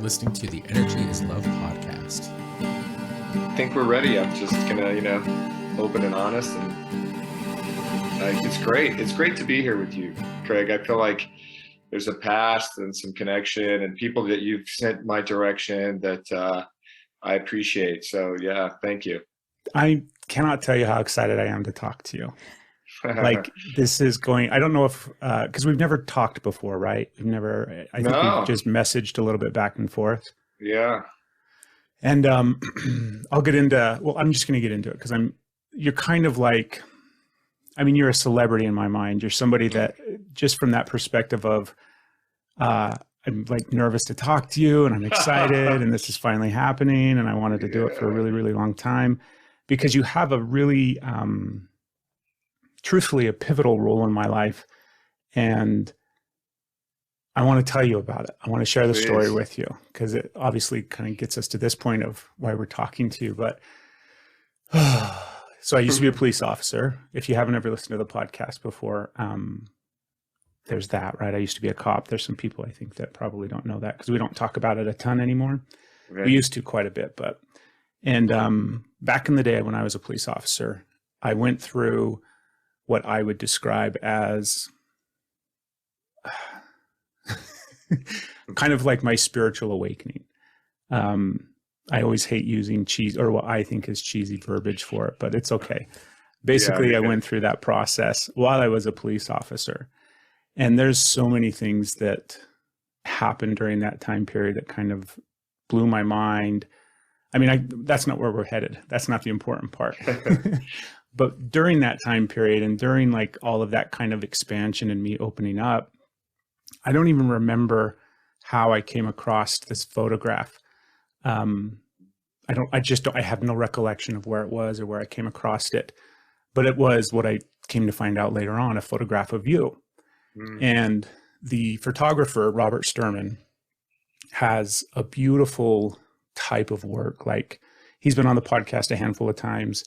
listening to the Energy is Love podcast. I think we're ready. I'm just gonna, open and honest, and it's great. It's great to be here with you, Craig. I feel like there's a past and some connection and people that you've sent my direction that I appreciate. So yeah, thank you. I cannot tell you how excited I am to talk to you. Like this is going, I don't know if, because we've never talked before, right? I think we've just messaged a little bit back and forth. Yeah. And I'll get into, I'm just going to get into it because you're kind of like, you're a celebrity in my mind. You're somebody that just from that perspective of, I'm like nervous to talk to you and I'm excited and this is finally happening. And I wanted to do it for a really, really long time because you have a really, truthfully, a pivotal role in my life. And I want to tell you about it. I want to share the story with you because it obviously kind of gets us to this point of why we're talking to you. But so I used to be a police officer. If you haven't ever listened to the podcast before, there's that, right? I used to be a cop. There's some people I think that probably don't know that because we don't talk about it a ton anymore. Right. We used to quite a bit, and back in the day when I was a police officer, I went through what I would describe as kind of like my spiritual awakening. I always hate using cheese or what I think is cheesy verbiage for it, but it's okay. Basically, I went through that process while I was a police officer. And there's so many things that happened during that time period that kind of blew my mind. That's not where we're headed. That's not the important part. But during that time period and during like all of that kind of expansion and me opening up, I don't even remember how I came across this photograph. I have no recollection of where it was or where I came across it, but it was what I came to find out later on, a photograph of you. And the photographer, Robert Sturman, has a beautiful type of work. Like he's been on the podcast a handful of times.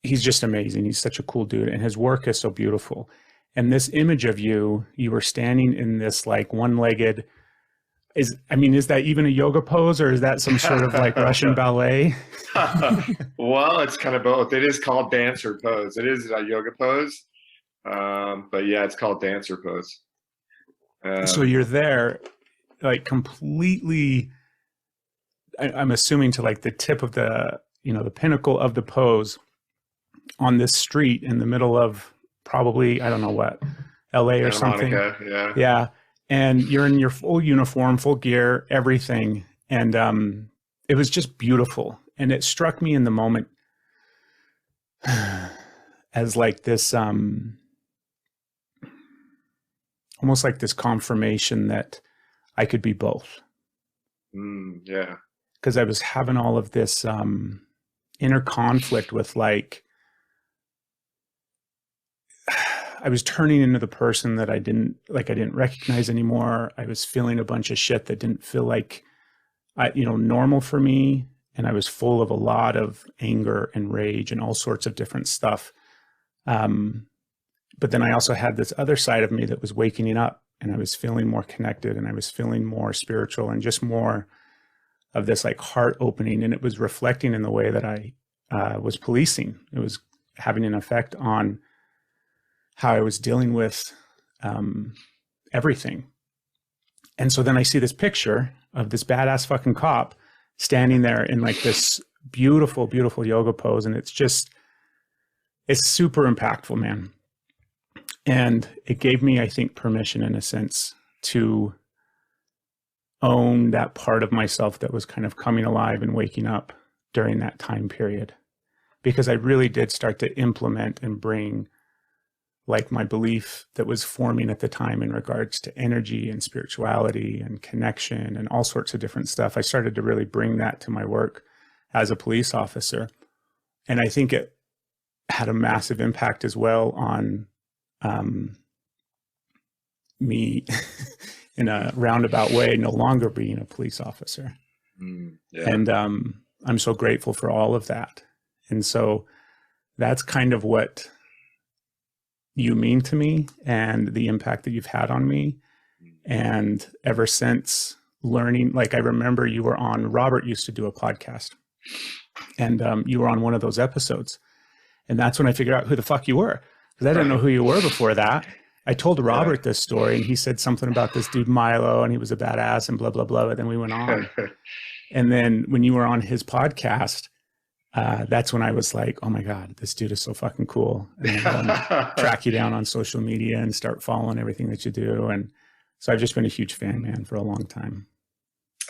He's just amazing. He's such a cool dude and his work is so beautiful. And this image of you were standing in this like one-legged, is that even a yoga pose or is that some sort of like Russian ballet? Well, it's kind of both. It is called dancer pose. It is a yoga pose. But yeah, it's called dancer pose. So you're there like completely, I'm assuming to like the tip of the, the pinnacle of the pose on this street in the middle of probably, I don't know what, LA or something. Monica, yeah. And you're in your full uniform, full gear, everything. And it was just beautiful. And it struck me in the moment as like this, almost like this confirmation that I could be both. Yeah. Because I was having all of this inner conflict with like, I was turning into the person that I didn't recognize anymore. I was feeling a bunch of shit that didn't feel like, normal for me. And I was full of a lot of anger and rage and all sorts of different stuff. But then I also had this other side of me that was waking up and I was feeling more connected and I was feeling more spiritual and just more of this like heart opening. And it was reflecting in the way that I was policing. It was having an effect on how I was dealing with everything. And so then I see this picture of this badass fucking cop standing there in like this beautiful, beautiful yoga pose. And it's super impactful, man. And it gave me, I think, permission in a sense to own that part of myself that was kind of coming alive and waking up during that time period. Because I really did start to implement and bring like my belief that was forming at the time in regards to energy and spirituality and connection and all sorts of different stuff. I started to really bring that to my work as a police officer. And I think it had a massive impact as well on me in a roundabout way, no longer being a police officer. And I'm so grateful for all of that. And so that's kind of what you mean to me and the impact that you've had on me. And ever since learning. Like I remember you were on, Robert used to do a podcast, and you were on one of those episodes. And that's when I figured out who the fuck you were, because I didn't know who you were before that. I told Robert this story, and he said something about this dude Milo, and he was a badass and blah, blah, blah. But then we went on. And then when you were on his podcast, that's when I was like, oh my God, this dude is so fucking cool. And track you down on social media and start following everything that you do. And so I've just been a huge fan, man, for a long time.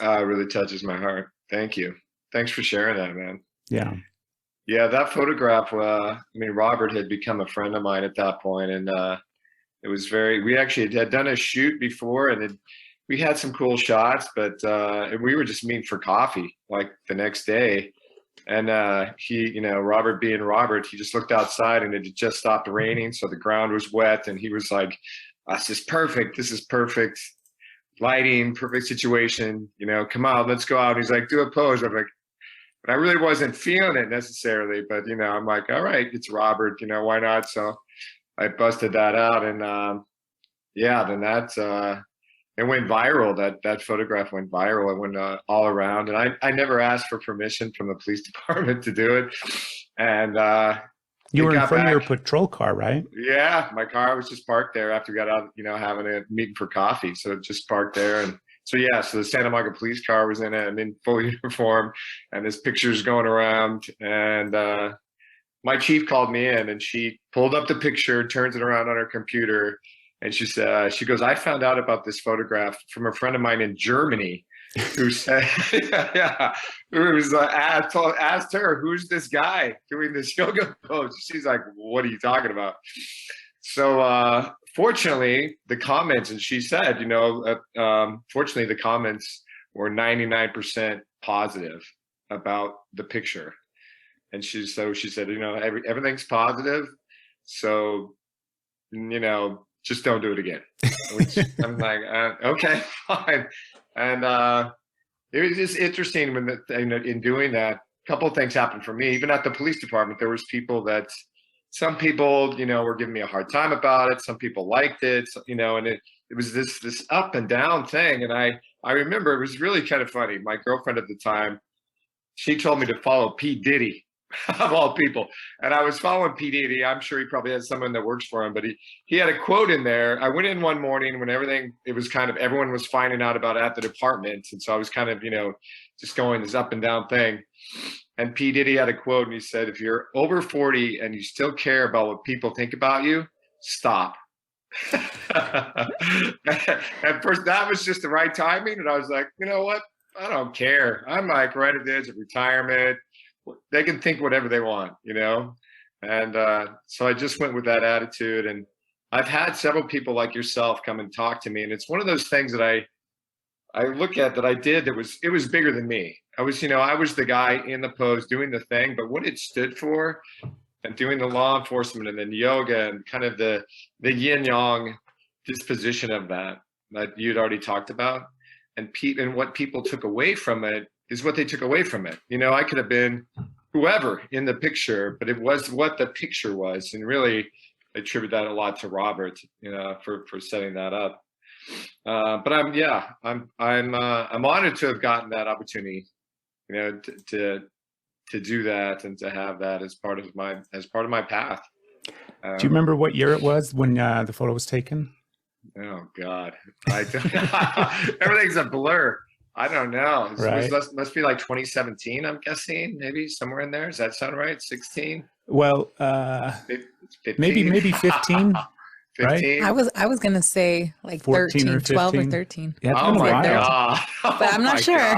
It really touches my heart. Thank you. Thanks for sharing that, man. Yeah. Yeah, that photograph, I mean, Robert had become a friend of mine at that point, and it was we actually had done a shoot before, and we had some cool shots, but we were just meeting for coffee like the next day. And he, Robert being Robert, he just looked outside and it had just stopped raining. So the ground was wet, and he was like, this is perfect. This is perfect lighting, perfect situation. Come on, let's go out. And he's like, do a pose. I'm like, but I really wasn't feeling it necessarily, but I'm like, all right, it's Robert, why not? So I busted that out, and then that it went viral. That photograph went viral. It went all around, and I never asked for permission from the police department to do it. And you were in front of your patrol car, right? Yeah, my car was just parked there after we got out, having a meeting for coffee. So it just parked there, and so the Santa Monica police car was in it, and in full uniform, and this picture's going around, and my chief called me in, and she pulled up the picture, turns it around on her computer, and she said, she goes, I found out about this photograph from a friend of mine in Germany who said, who was asked her, who's this guy doing this yoga pose? She's like, what are you talking about? So fortunately, the comments, and she said, fortunately, the comments were 99% positive about the picture. And she said, everything's positive. So, just don't do it again. Which I'm like, okay, fine. And it was just interesting when in doing that, a couple of things happened for me. Even at the police department, there was some people, were giving me a hard time about it. Some people liked it, and it was this up and down thing. And I remember it was really kind of funny. My girlfriend at the time, she told me to follow P. Diddy, of all people. And I was following P. Diddy. I'm sure he probably has someone that works for him, but he had a quote in there. I went in one morning when it was kind of, everyone was finding out about it at the department. And so I was kind of, just going this up and down thing. And P. Diddy had a quote, and he said, if you're over 40 and you still care about what people think about you, stop. At first, that was just the right timing. And I was like, you know what? I don't care. I'm like right at the edge of retirement. They can think whatever they want, And so I just went with that attitude. And I've had several people like yourself come and talk to me. And it's one of those things that I look at that I did that it was bigger than me. I was the guy in the pose doing the thing, but what it stood for and doing the law enforcement and then yoga and kind of the yin yang disposition of that you'd already talked about, and what people took away from it is what they took away from it. I could have been whoever in the picture, but it was what the picture was. And really I attribute that a lot to Robert, for setting that up. But I'm honored to have gotten that opportunity, to do that and to have that as part of my path. Do you remember what year it was when the photo was taken? Oh God, everything's a blur. I don't know. Right. It must be like 2017, I'm guessing, maybe somewhere in there. Does that sound right? 16? Well, 15? maybe 15. 15? Right? I was going to say like 14 or 12 or 15. 13. Yeah, it's Oh been a my while. God. But I'm not sure.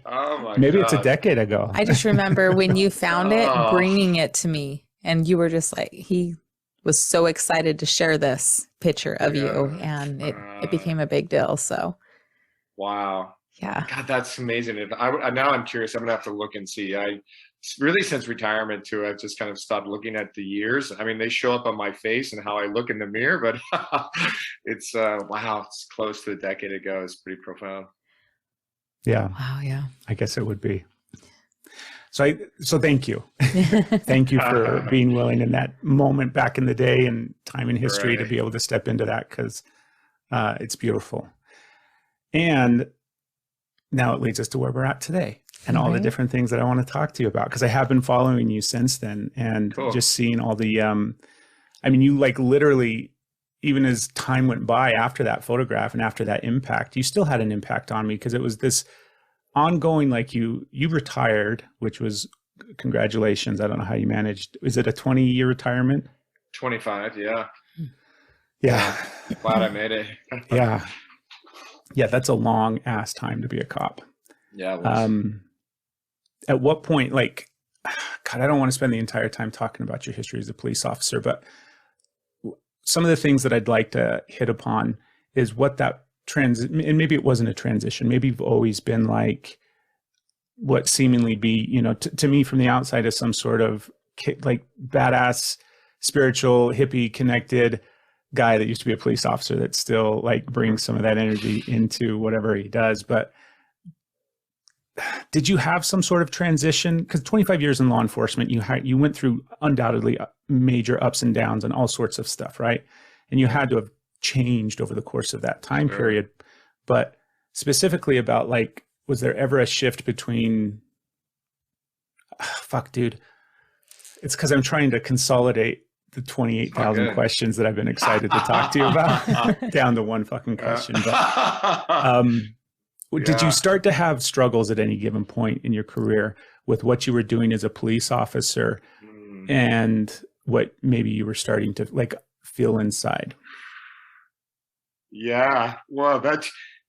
Oh my Maybe God. it's a decade ago. I just remember when you found it, Oh. bringing it to me, and you were just like, he was so excited to share this picture of you, and it became a big deal. So, Wow. yeah. God, that's amazing. Now I'm curious. I'm gonna have to look and see. Really since retirement too, I've just kind of stopped looking at the years. I mean, they show up on my face and how I look in the mirror, but it's wow, it's close to a decade ago. It's pretty profound. Yeah, Wow. Yeah. I guess it would be. So thank you. Thank you for being willing in that moment back in the day and time in history to Right. be able to step into that, because it's beautiful. And now it leads us to where we're at today and all the Right. different things that I want to talk to you about, because I have been following you since then and Cool. just seeing all the, I mean, you like literally, even as time went by after that photograph and after that impact, you still had an impact on me, because it was this ongoing, like you retired, which was, congratulations. I don't know how you managed. Is it a 20-year retirement? 25, yeah. Yeah. Glad I made it. Yeah. Yeah. That's a long ass time to be a cop. Yeah. It was. At what point, like, God, I don't want to spend the entire time talking about your history as a police officer, but some of the things that I'd like to hit upon is what that and maybe it wasn't a transition. Maybe you've always been like what seemingly be, you know, to me from the outside is some sort of like badass, spiritual, hippie connected guy that used to be a police officer that still like brings some of that energy into whatever he does. But did you have some sort of transition? Because 25 years in law enforcement, you went through undoubtedly major ups and downs and all sorts of stuff, right? And you had to have changed over the course of that time period. But specifically about like, was there ever a shift between, fuck, dude, it's because I'm trying to consolidate the 28,000 questions that I've been excited to talk to you about down to one fucking question. But did you start to have struggles at any given point in your career with what you were doing as a police officer and what maybe you were starting to like feel inside? Yeah, well,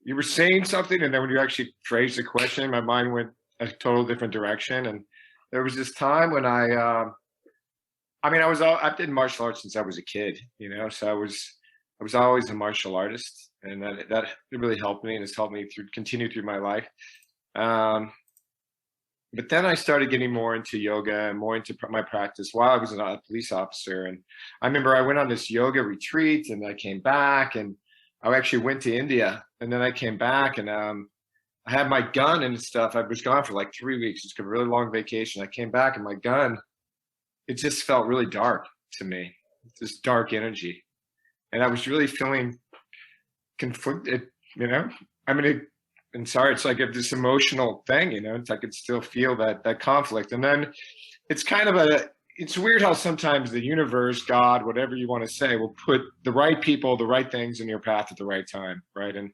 you were saying something, and then when you actually phrased the question, my mind went a total different direction. And there was this time when I did martial arts since I was a kid, you know, so I was always a martial artist, and that really helped me, and it's helped me continue through my life. But then I started getting more into yoga and more into my practice while I was a police officer. And I remember I went on this yoga retreat, and I came back, and I actually went to India, and then I came back, and I had my gun and stuff. I was gone for like 3 weeks. It's a really long vacation. I came back, and my gun, it just felt really dark to me, this dark energy. And I was really feeling conflicted, you know? I mean, it's like this emotional thing, you know? I could still feel that conflict. And then it's kind of it's weird how sometimes the universe, God, whatever you want to say, will put the right people, the right things in your path at the right time, right? And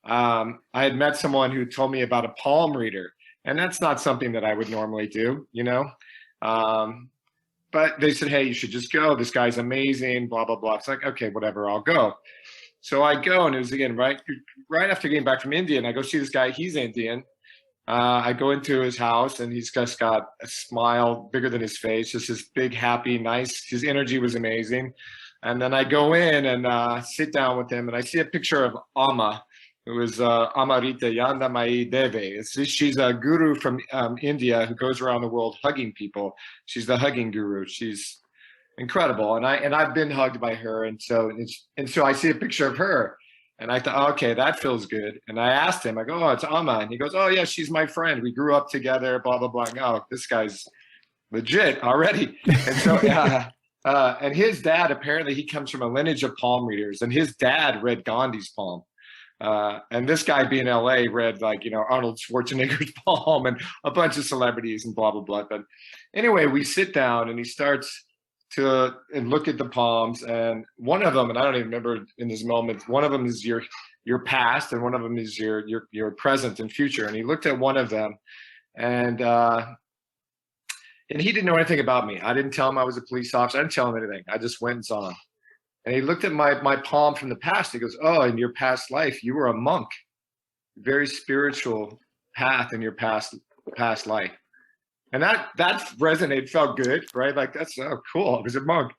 I had met someone who told me about a palm reader, and that's not something that I would normally do, you know? But they said, hey, you should just go. This guy's amazing, blah, blah, blah. It's like, okay, whatever, I'll go. So I go, and it was, again, right after getting back from India, and I go see this guy. He's Indian. I go into his house, and he's just got a smile bigger than his face, just this big, happy, nice. His energy was amazing. And then I go in and sit down with him, and I see a picture of Amma, who is Amarita Yandamai Deve. She's a guru from India who goes around the world hugging people. She's the hugging guru. She's incredible, and I've been hugged by her, and so I see a picture of her. And I thought, okay, that feels good. And I asked him, I go, oh, it's Amma. And he goes, oh, yeah, she's my friend. We grew up together, blah, blah, blah. Oh, this guy's legit already. And so, and his dad, apparently he comes from a lineage of palm readers. And his dad read Gandhi's palm. And this guy being in LA read like, you know, Arnold Schwarzenegger's palm and a bunch of celebrities and blah, blah, blah. But anyway, we sit down, and he starts to look at the palms, and one of them, and I don't even remember in this moment, one of them is your past, and one of them is your present and future. And he looked at one of them, and he didn't know anything about me. I didn't tell him I was a police officer. I didn't tell him anything. I just went and saw him. And he looked at my palm from the past. He goes, oh, in your past life, you were a monk, very spiritual path in your past life. And that resonated, felt good, right? Like, that's cool. I was a monk.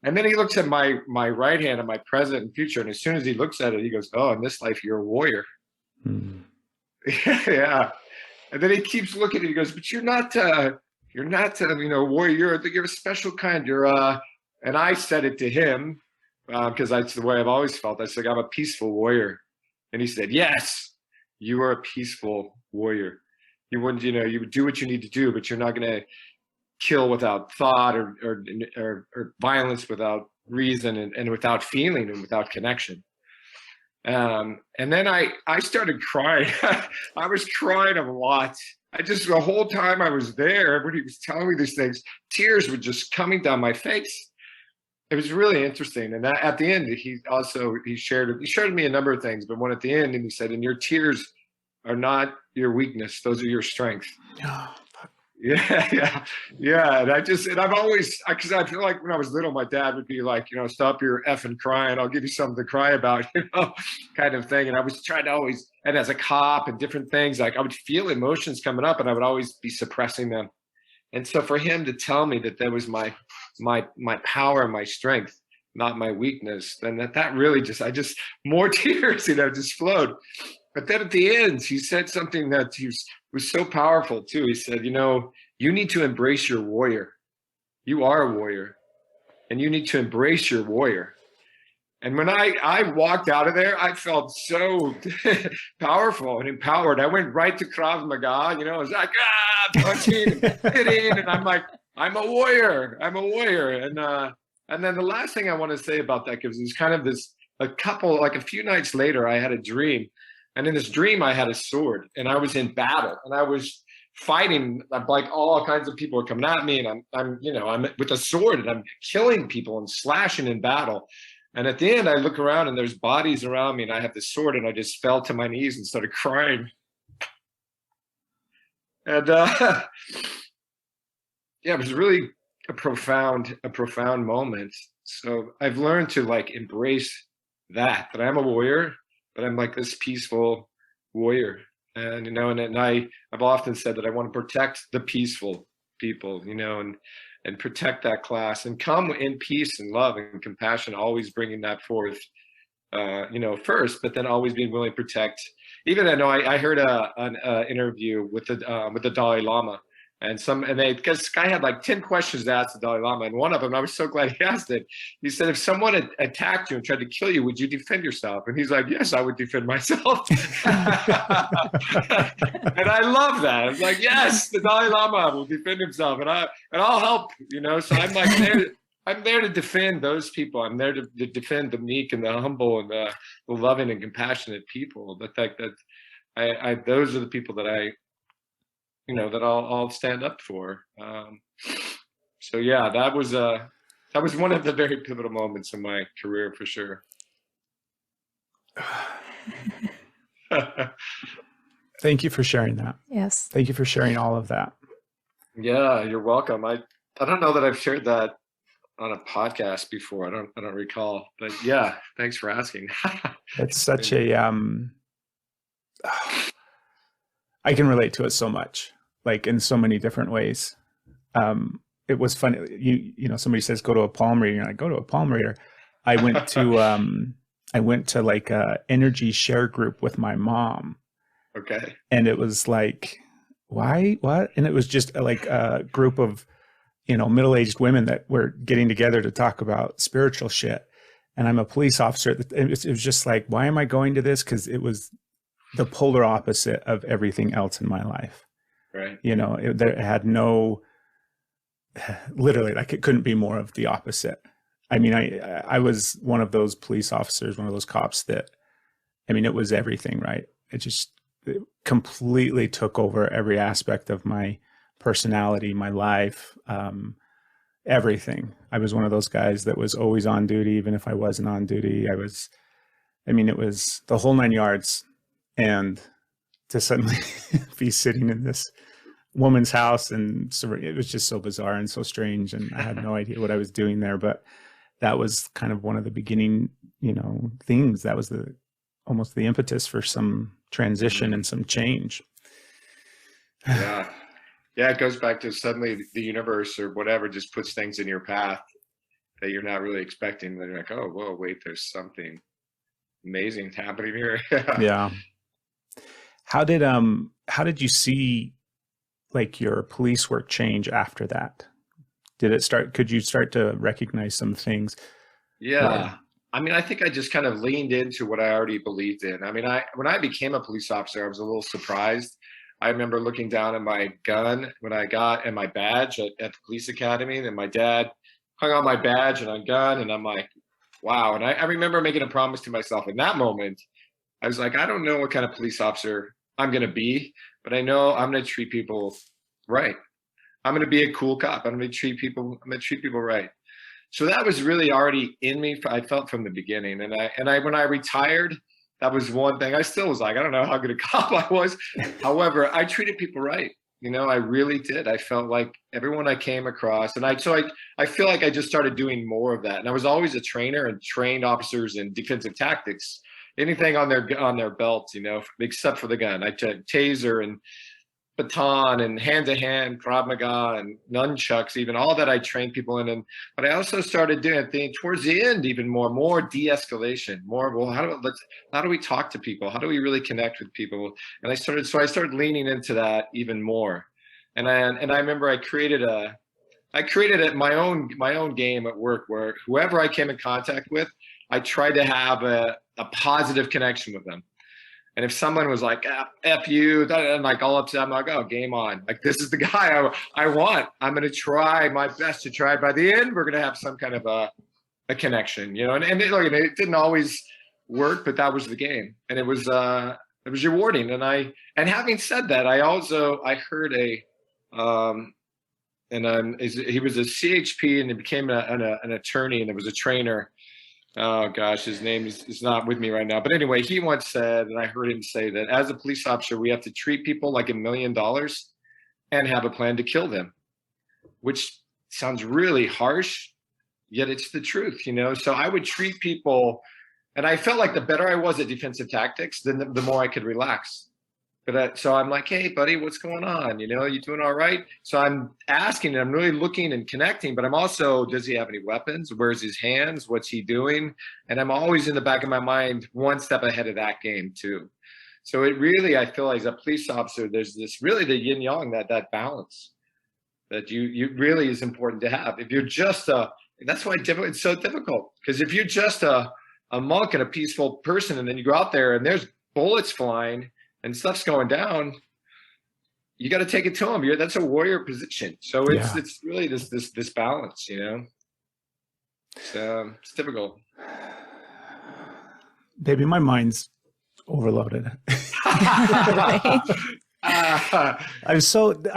And then he looks at my right hand and my present and future. And as soon as he looks at it, he goes, oh, in this life, you're a warrior. Yeah. And then he keeps looking, and he goes, but you're not a warrior. You're a special kind. And I said it to him because that's the way I've always felt. I said, I'm a peaceful warrior. And he said, yes, you are a peaceful warrior. You wouldn't, you would do what you need to do, but you're not going to kill without thought or violence without reason and without feeling and without connection. And then I started crying. I was crying a lot. The whole time I was there, when he was telling me these things, tears were just coming down my face. It was really interesting. And at the end, he shared with me a number of things, but one at the end, and he said, and your tears are not your weakness. Those are your strength. Oh, Yeah. And I've always, because I feel like when I was little, my dad would be like, stop your effing crying. I'll give you something to cry about, kind of thing. And I was trying to always, and as a cop and different things, like I would feel emotions coming up and I would always be suppressing them. And so for him to tell me that was my power and my strength, not my weakness, then that really more tears, just flowed. But then at the end, he said something that was so powerful too. He said, you need to embrace your warrior. You are a warrior, and you need to embrace your warrior. And when I walked out of there, I felt so powerful and empowered. I went right to Krav Maga, I was like, punching and hitting, and I'm like, I'm a warrior. And then the last thing I want to say about that, because it was kind of a few nights later, I had a dream. And in this dream, I had a sword, and I was in battle, and I was fighting. Like all kinds of people are coming at me, and I'm with a sword, and I'm killing people and slashing in battle. And at the end, I look around, and there's bodies around me, and I have the sword, and I just fell to my knees and started crying. And it was really a profound moment. So I've learned to embrace that I'm a warrior, but I'm like this peaceful warrior. And, I've often said that I want to protect the peaceful people, and protect that class and come in peace and love and compassion, always bringing that forth, first, but then always being willing to protect. Even I heard an interview with the Dalai Lama. Because this guy had 10 questions to ask the Dalai Lama, and one of them, I was so glad he asked it. He said, if someone had attacked you and tried to kill you, would you defend yourself? And he's like, yes, I would defend myself. And I love that. I was like, yes, the Dalai Lama will defend himself, and I'll help. So I'm there to defend those people. I'm there to defend the meek and the humble and the loving and compassionate people. The fact that those are the people that that I'll stand up for. So yeah, that was one of the very pivotal moments in my career for sure. Thank you for sharing that. Yes. Thank you for sharing all of that. Yeah, you're welcome. I don't know that I've shared that on a podcast before. I don't recall, but yeah, thanks for asking. It's such a I can relate to it so much, in so many different ways. It was funny. Somebody says, go to a palm reader. And I go to a palm reader. I went to a energy share group with my mom. Okay. And it was why, what? And it was just a group of, middle-aged women that were getting together to talk about spiritual shit. And I'm a police officer. It was just why am I going to this? Because it was the polar opposite of everything else in my life. Right. It had no, literally, it couldn't be more of the opposite. I mean, I was one of those police officers, one of those cops that, it was everything, right? It completely took over every aspect of my personality, my life, everything. I was one of those guys that was always on duty, even if I wasn't on duty. It was the whole 9 yards. And to suddenly be sitting in this woman's house, and so it was just so bizarre and so strange, and I had no idea what I was doing there. But that was kind of one of the beginning, things. That was almost the impetus for some transition and some change. Yeah. It goes back to suddenly the universe or whatever just puts things in your path that you're not really expecting. Then you're like, oh, whoa, wait, there's something amazing happening here. Yeah. How did you see your police work change after that? Could you start to recognize some things? Yeah. I think I just kind of leaned into what I already believed in. When I became a police officer, I was a little surprised. I remember looking down at my gun and my badge at the police academy, and my dad hung on my badge and on gun, and I'm like, wow. And I remember making a promise to myself in that moment I was like, I don't know what kind of police officer I'm going to be, but I know I'm going to treat people right. I'm going to be a cool cop. I'm going to treat people right. So that was really already in me. I felt from the beginning. And when I retired, that was one thing. I still was like, I don't know how good a cop I was. However, I treated people right. You know, I really did. I felt like everyone I came across, and I feel like I just started doing more of that. And I was always a trainer and trained officers in defensive tactics, anything on their belt, you know, except for the gun. I took taser and baton and hand-to-hand Krav Maga and nunchucks, even all that I trained people in. But I also started doing a thing towards the end, even more de-escalation, more, well, how do we talk to people? How do we really connect with people? And I started leaning into that even more. And I remember I created my own game at work where whoever I came in contact with, I tried to have a positive connection with them. And if someone was like, F you, and like all upset, I'm like, oh, game on. Like, this is the guy I want. I'm going to try my best to try. By the end, we're going to have some kind of a connection, you know? And it didn't always work, but that was the game. And it was rewarding. And having said that, I heard he was a CHP and he became an attorney, and there was a trainer. Oh gosh, his name is not with me right now. But anyway, he once said, and I heard him say that as a police officer, we have to treat people like $1 million and have a plan to kill them, which sounds really harsh, yet it's the truth, you know? So I would treat people, and I felt like the better I was at defensive tactics, then the more I could relax. So I'm like, hey, buddy, what's going on? You know, you doing all right? So I'm asking, and I'm really looking and connecting, but I'm also, does he have any weapons? Where's his hands? What's he doing? And I'm always in the back of my mind, one step ahead of that game too. So it really, I feel like as a police officer, there's this really the yin yang, that balance that you really is important to have. If you're just that's why it's so difficult, because if you're just a monk and a peaceful person, and then you go out there and there's bullets flying and stuff's going down, you got to take it to them. That's a warrior position. So it's really this balance, you know. It's difficult. Baby, my mind's overloaded. I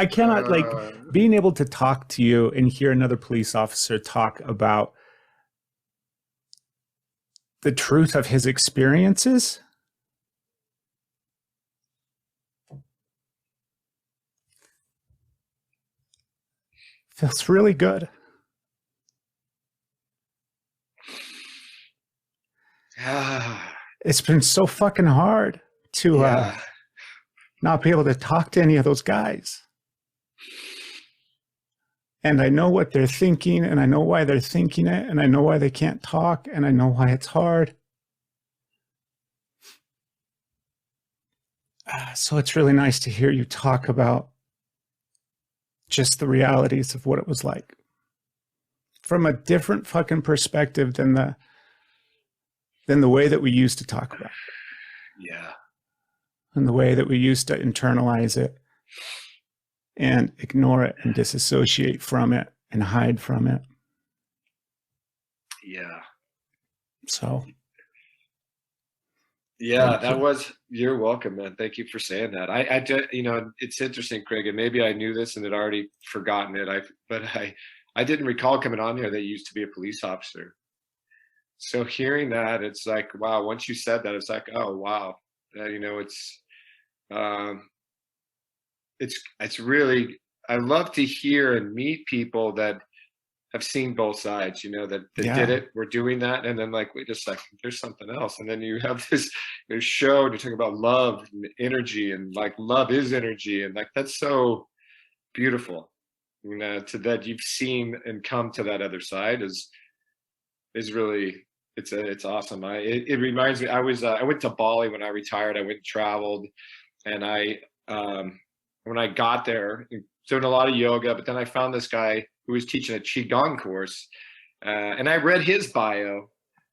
cannot being able to talk to you and hear another police officer talk about the truth of his experiences. Feels really good. It's been so fucking hard to not be able to talk to any of those guys. And I know what they're thinking, and I know why they're thinking it, and I know why they can't talk, and I know why it's hard. So it's really nice to hear you talk about just the realities of what it was like from a different fucking perspective than the way that we used to talk about it. Yeah. And the way that we used to internalize it and ignore it and disassociate from it and hide from it. Yeah. So. Yeah, you're welcome, man. Thank you for saying that. I it's interesting, Craig, and maybe I knew this and had already forgotten it. But I didn't recall coming on here that you used to be a police officer. So hearing that, it's like, wow, once you said that, it's like, oh, wow. It's really, I love to hear and meet people that have seen both sides, that did it, we're doing that. And then like, wait a second, there's something else. And then you have this show and you talk about love and energy, and like love is energy. And like, that's so beautiful, to that you've seen and come to that other side is really, it's awesome. It reminds me, I went to Bali when I retired. I went and traveled, and when I got there, doing a lot of yoga, but then I found this guy who was teaching a Qigong course. And I read his bio,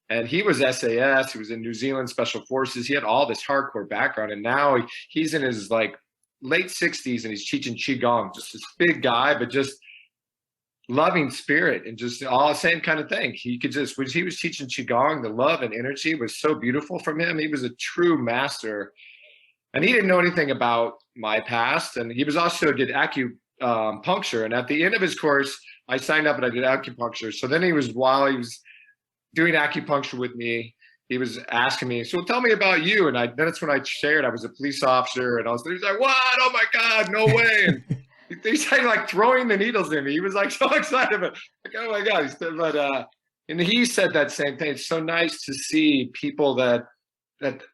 and he was SAS. He was in New Zealand Special Forces. He had all this hardcore background. And now he's in his like late 60s and he's teaching Qigong, just this big guy, but just loving spirit, and just all the same kind of thing. He could just, when he was teaching Qigong, the love and energy was so beautiful from him. He was a true master, and he didn't know anything about my past. And he was also did acupuncture. And at the end of his course, I signed up and I did acupuncture. So then while he was doing acupuncture with me, he was asking me, so tell me about you. And then that's when I shared I was a police officer, and he's like, what? Oh my God, no way. And he started like throwing the needles in me. He was like so excited, like, oh my God. And he said that same thing. It's so nice to see people that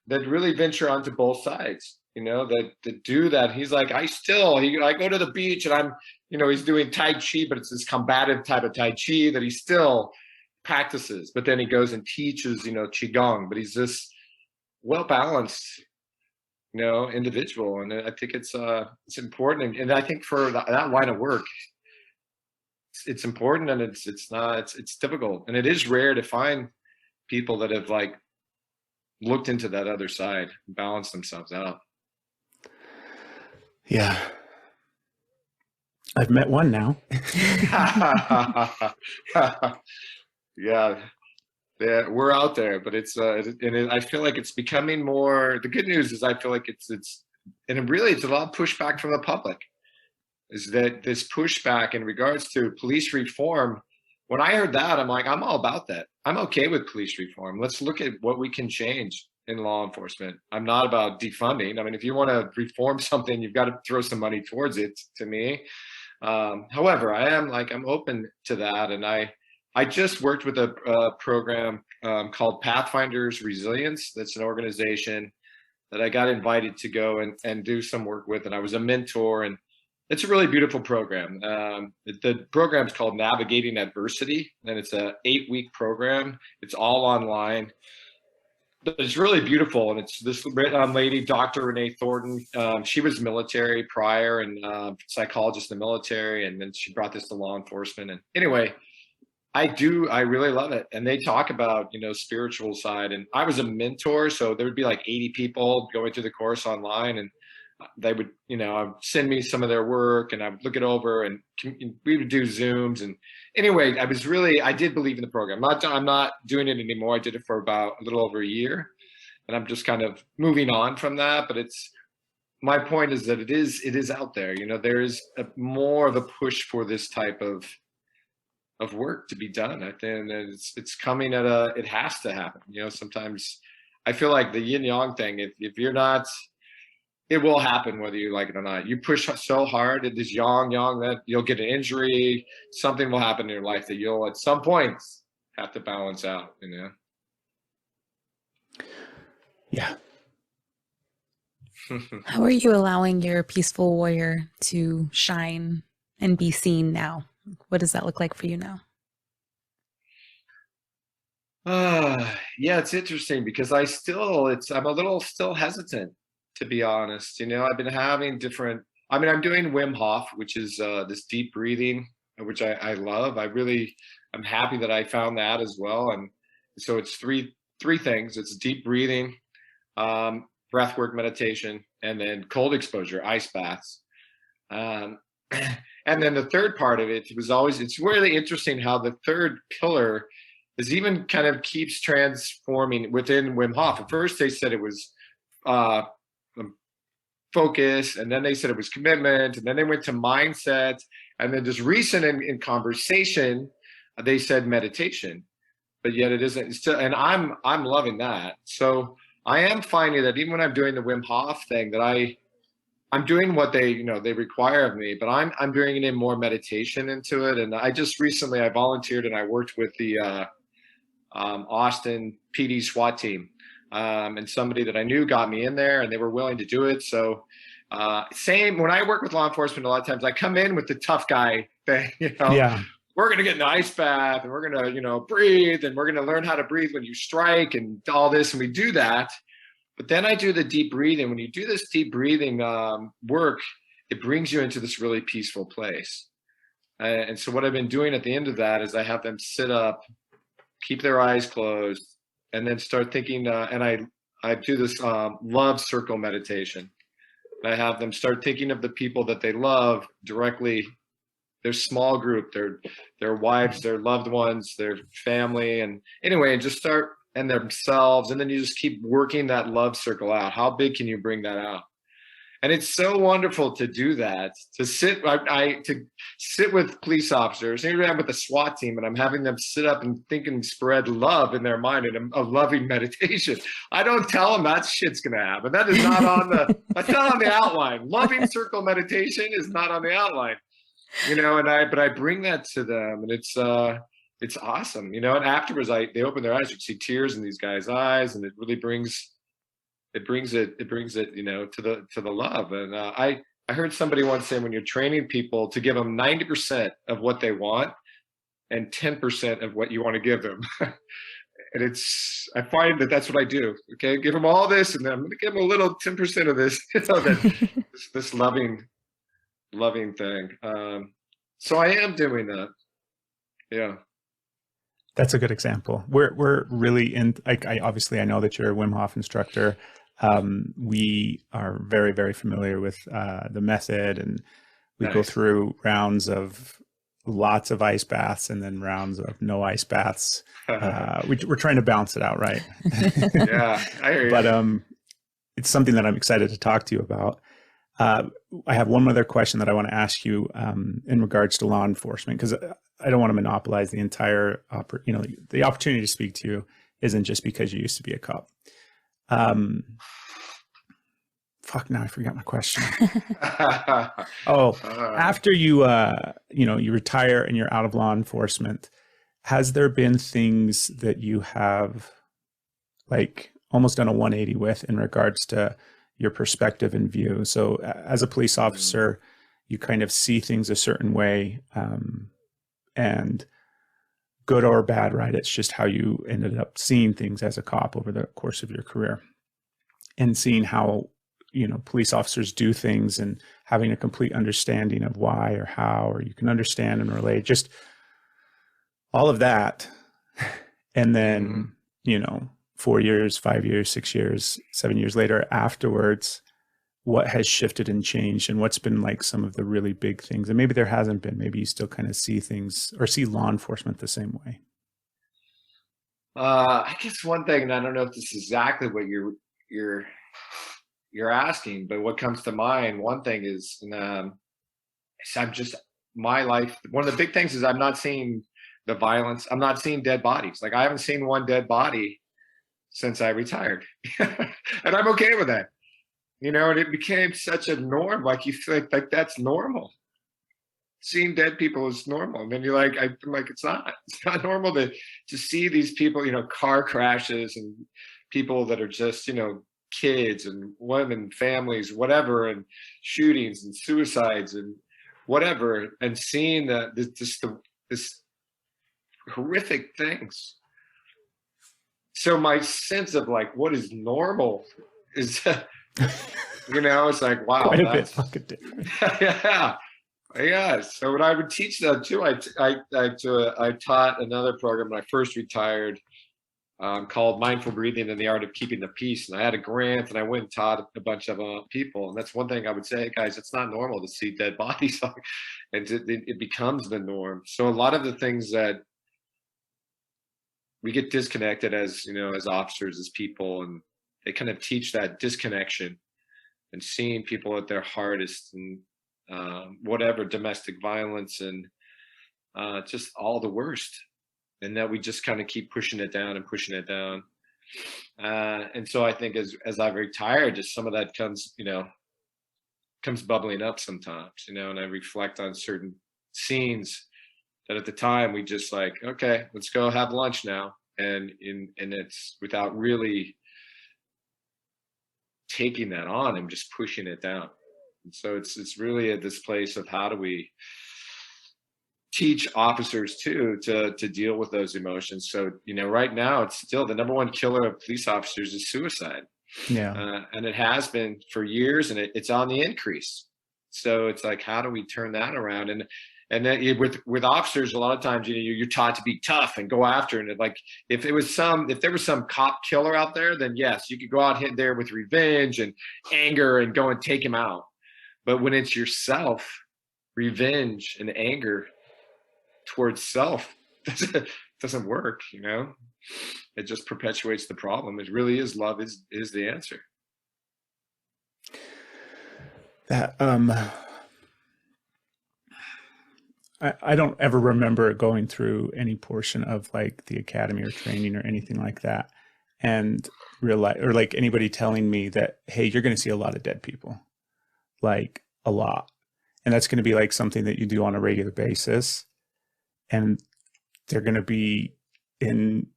really venture onto both sides, that do that. He's like, I go to the beach and I'm, he's doing Tai Chi, but it's this combative type of Tai Chi that he still practices, but then he goes and teaches, Qigong, but he's this well-balanced, individual. And I think it's important. And I think for that line of work, it's important, and it's difficult. And it is rare to find people that have like looked into that other side and balanced themselves out. Yeah. I've met one now. Yeah, we're out there, but I feel like it's becoming more. The good news is I feel like it's a lot of pushback from the public. Is that this pushback in regards to police reform? When I heard that, I'm like, I'm all about that. I'm okay with police reform. Let's look at what we can change in law enforcement. I'm not about defunding. I mean, if you want to reform something, you've got to throw some money towards it, to me. However, I'm open to that. And I just worked with a program called Pathfinders Resilience. That's an organization that I got invited to go and do some work with. And I was a mentor, and it's a really beautiful program. The program's called Navigating Adversity, and it's a 8-week program. It's all online. But it's really beautiful, and it's this lady, Dr. Renee Thornton. She was military prior, and psychologist in the military, and then she brought this to law enforcement. And anyway, I really love it. And they talk about, spiritual side. And I was a mentor, so there would be like 80 people going through the course online, and they would, send me some of their work, and I would look it over, and we would do Zooms. And anyway, I did believe in the program. I'm not doing it anymore. I did it for about a little over a year, and I'm just kind of moving on from that. But my point is that it is out there. There is more of a push for this type of work to be done. I think it's coming it has to happen. Sometimes I feel like the yin yang thing, if you're not, it will happen whether you like it or not. You push so hard at this yang that you'll get an injury. Something will happen in your life that you'll at some point have to balance out, Yeah. How are you allowing your peaceful warrior to shine and be seen now? What does that look like for you now? Yeah, it's interesting because I'm a little still hesitant, to be honest. I've been having I'm doing Wim Hof, which is this deep breathing, which I love. I'm happy that I found that as well. And so it's three things. It's deep breathing, breathwork meditation, and then cold exposure, ice baths. And then the third part of it's really interesting how the third pillar is even kind of keeps transforming within Wim Hof. At first they said it was focus, and then they said it was commitment, and then they went to mindset, and then just recent in conversation, they said meditation, but yet it isn't still. And I'm loving that. So I am finding that even when I'm doing the Wim Hof thing, that I'm doing what they require of me, but I'm bringing in more meditation into it. And I just recently I volunteered and I worked with the Austin PD SWAT team, and somebody that I knew got me in there, and they were willing to do it. So same when I work with law enforcement, a lot of times I come in with the tough guy thing, Yeah. We're going to get in the ice bath, and we're going to, breathe, and we're going to learn how to breathe when you strike and all this. And we do that. But then I do the deep breathing. When you do this deep breathing work, it brings you into this really peaceful place. And so what I've been doing at the end of that is I have them sit up, keep their eyes closed, and then start thinking. And I do this love circle meditation. And I have them start thinking of the people that they love directly their small group, their wives, their loved ones, their family, and anyway, and just start, and themselves, and then you just keep working that love circle out. How big can you bring that out? And it's so wonderful to do that, to sit with police officers, here I am with the SWAT team, and I'm having them sit up and think and spread love in their mind in a loving meditation. I don't tell them that shit's going to happen. That is not that's not on the outline. Loving circle meditation is not on the outline, but I bring that to them, and it's awesome, and afterwards they open their eyes, you can see tears in these guys' eyes, and it really brings it, to the love. And I heard somebody once say, when you're training people, to give them 90% of what they want and 10% of what you want to give them. And I find that that's what I do. Okay, give them all this, and then I'm going to give them a little 10% of this, this loving thing. So I am doing that. Yeah. That's a good example. We're really in, I obviously I know that you're a Wim Hof instructor. We are very, very familiar with the method, and we go through rounds of lots of ice baths and then rounds of no ice baths. We're trying to balance it out, right? Yeah, I hear you. But it's something that I'm excited to talk to you about. I have one other question that I want to ask you in regards to law enforcement, because I don't want to monopolize the entire, the opportunity to speak to you isn't just because you used to be a cop. Now I forgot my question. After you, you retire and you're out of law enforcement, has there been things that you have almost done a 180 with in regards to your perspective and view? So as a police officer, you kind of see things a certain way, and good or bad, right? It's just how you ended up seeing things as a cop over the course of your career, and seeing how, police officers do things, and having a complete understanding of why or how, or you can understand and relate, just all of that. And then, 4 years, 5 years, 6 years, 7 years later afterwards, what has shifted and changed, and what's been some of the really big things? And maybe there hasn't been, maybe you still kind of see things or see law enforcement the same way. I guess one thing, and I don't know if this is exactly what you're asking, but what comes to mind, one thing is, my life, one of the big things is I'm not seeing the violence. I'm not seeing dead bodies. I haven't seen one dead body since I retired. And I'm okay with that. And it became such a norm. You feel like that's normal. Seeing dead people is normal. And then you're I'm it's not normal to see these people, car crashes, and people that are just, kids and women, families, whatever, and shootings and suicides and whatever, and seeing this horrific things. So my sense of what is normal is, it's wow, quite a bit fucking different. Yeah. So when I would teach them too, I taught another program when I first retired, called Mindful Breathing and the Art of Keeping the Peace. And I had a grant, and I went and taught a bunch of people. And that's one thing I would say, guys, it's not normal to see dead bodies, and it becomes the norm. So a lot of the things that we get disconnected as officers, as people, and they kind of teach that disconnection and seeing people at their hardest, and whatever, domestic violence, and just all the worst. And that we just kind of keep pushing it down and pushing it down. And so I think as I've retired, just some of that comes bubbling up sometimes, and I reflect on certain scenes that at the time we just okay, let's go have lunch now. And it's without really taking that on and just pushing it down. And so it's really at this place of how do we teach officers too to deal with those emotions. So right now it's still the number one killer of police officers is suicide. Yeah. And it has been for years, and it's on the increase. So it's how do we turn that around? And then with officers, a lot of times you're taught to be tough and go after, and if there was some cop killer out there, then yes, you could go out there with revenge and anger and go and take him out. But when it's yourself, revenge and anger towards self doesn't work, you know. It just perpetuates the problem. It really is love is the answer. That I don't ever remember going through any portion of like the academy or training or anything like that and realize, or like anybody telling me that, hey, you're going to see a lot of dead people, like a lot. And that's going to be like something that you do on a regular basis. And they're going to be in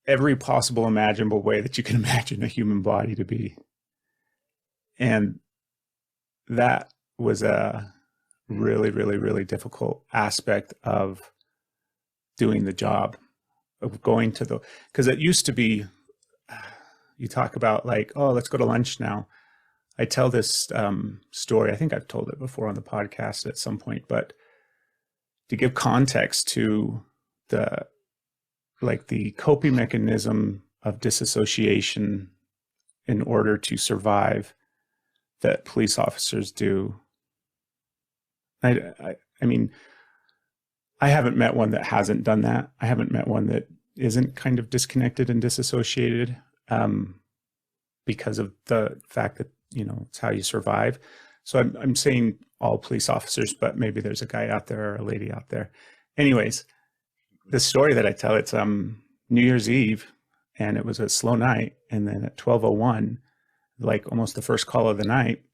every possible imaginable way that you can imagine a human body to be. And that was a really, really, really difficult aspect of doing the job, of going to the, because it used to be, you talk about like, oh, let's go to lunch now. I tell this story, I think I've told it before on the podcast at some point, but to give context to the coping mechanism of disassociation in order to survive that police officers do. I mean, I haven't met one that hasn't done that. I haven't met one that isn't kind of disconnected and disassociated because of the fact that, you know, it's how you survive. So I'm saying all police officers, but maybe there's a guy out there or a lady out there. Anyways, the story that I tell, it's New Year's Eve, and it was a slow night. And then at 12:01, like almost the first call of the night,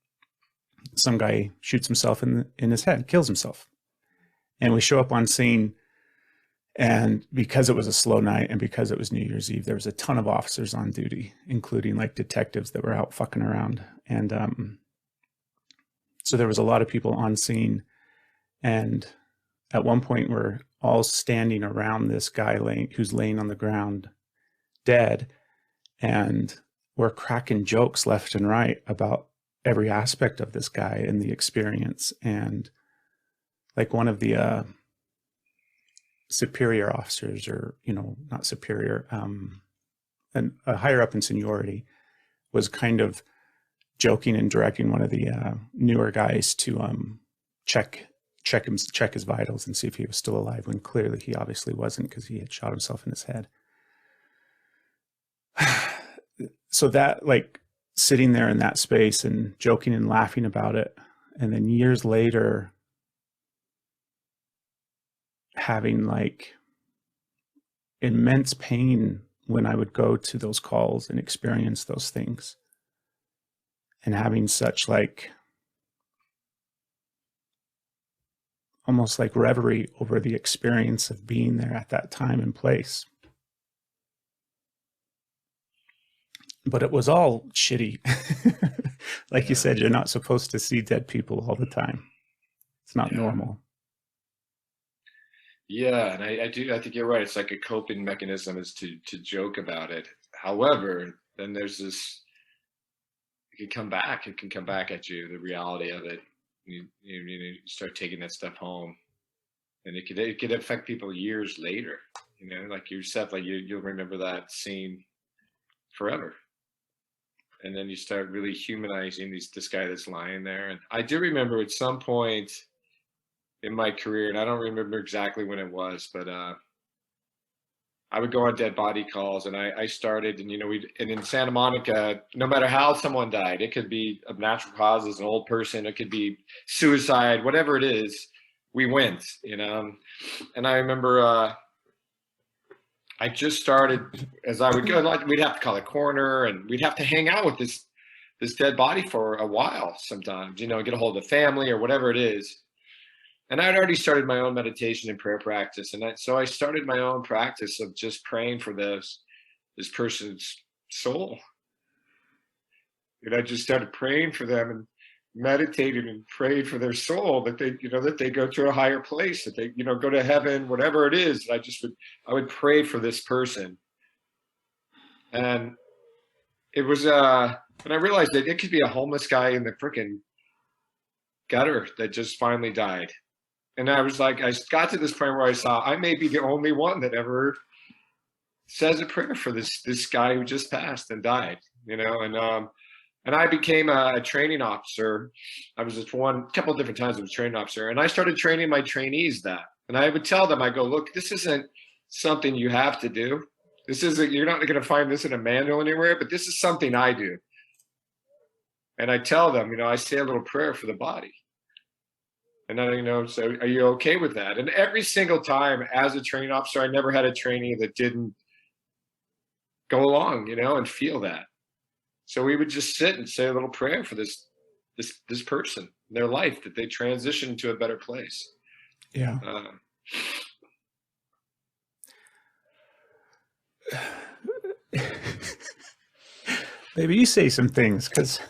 some guy shoots himself in his head, kills himself. And we show up on scene, and because it was a slow night and because it was New Year's Eve, there was a ton of officers on duty, including like detectives that were out fucking around. And so there was a lot of people on scene. And at one point we're all standing around this guy who's laying on the ground dead. And we're cracking jokes left and right about every aspect of this guy and the experience. And like one of the superior officers, or, you know, not superior, and a higher up in seniority, was kind of joking and directing one of the newer guys to check his vitals and see if he was still alive, when clearly he obviously wasn't, because he had shot himself in his head. So that, like, sitting there in that space and joking and laughing about it, and then years later having like immense pain when I would go to those calls and experience those things, and having such like almost like reverie over the experience of being there at that time and place. But it was all shitty. Like you said, you're not supposed to see dead people all the time. It's not normal. Yeah, and I think you're right. It's like a coping mechanism is to joke about it. However, then there's this, it can come back at you, the reality of it. You start taking that stuff home, and it could affect people years later. You know, like you said, like you'll remember that scene forever. And then you start really humanizing this guy that's lying there. And I do remember at some point in my career, and I don't remember exactly when it was, but I would go on dead body calls, and I started, and, you know, and in Santa Monica, no matter how someone died, it could be of natural causes, an old person, it could be suicide, whatever it is, we went, you know. And I remember I just started, as I would go, like, we'd have to call a coroner, and we'd have to hang out with this dead body for a while sometimes, you know, get a hold of the family or whatever it is. And I'd already started my own meditation and prayer practice. And so I started my own practice of just praying for this person's soul. And I just started praying for them and meditated and prayed for their soul, that they, you know, that they go to a higher place, that they, you know, go to heaven, whatever it is. I would pray for this person. And it was, and I realized that it could be a homeless guy in the frickin' gutter that just finally died. And I was like, I got to this point where I saw I may be the only one that ever says a prayer for this guy who just passed and died, you know. And And I became a training officer. I was just couple of different times I was a training officer, and I started training my trainees that. And I would tell them, I go, look, this isn't something you have to do. This isn't, you're not going to find this in a manual anywhere, but this is something I do. And I tell them, I say a little prayer for the body. And then, so are you okay with that? And every single time as a training officer, I never had a trainee that didn't go along, and feel that. So we would just sit and say a little prayer for this person, their life, that they transition to a better place. Yeah. Maybe you say some things, because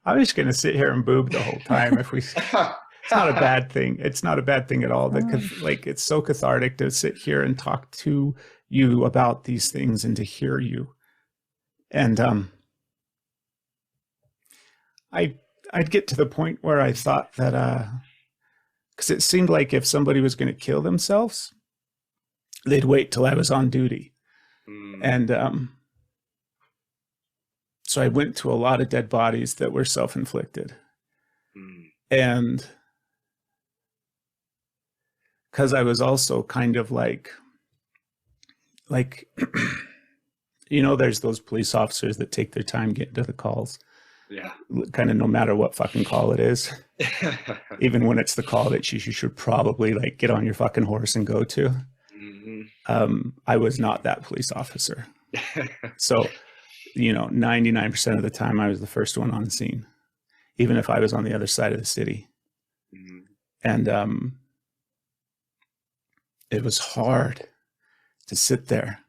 I'm just going to sit here and boob the whole time. It's not a bad thing. It's not a bad thing at all, because it's so cathartic to sit here and talk to you about these things and to hear you. And I'd get to the point where I thought that, because it seemed like if somebody was going to kill themselves, they'd wait till I was on duty. And so I went to a lot of dead bodies that were self-inflicted. And because I was also kind of like, there's those police officers that take their time getting to the calls. Yeah. Kind of no matter what fucking call it is. Even when it's the call that you should probably get on your fucking horse and go to. I was not that police officer. So, 99% of the time I was the first one on scene, even if I was on the other side of the city. And it was hard to sit there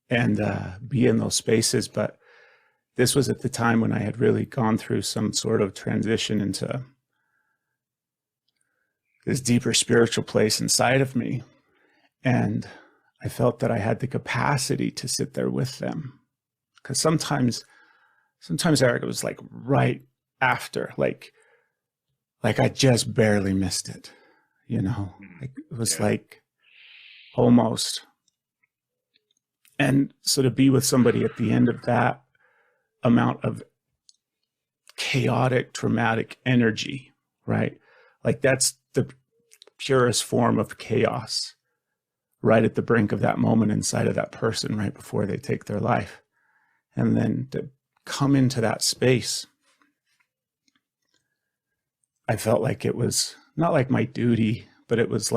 and be in those spaces. But this was at the time when I had really gone through some sort of transition into this deeper spiritual place inside of me. And I felt that I had the capacity to sit there with them. Because sometimes Eric, it was right after, like I just barely missed it, it was almost. And so to be with somebody at the end of that amount of chaotic, traumatic energy, right? That's the purest form of chaos, right at the brink of that moment inside of that person, right before they take their life. And then to come into that space, I felt like it was not like my duty, but it was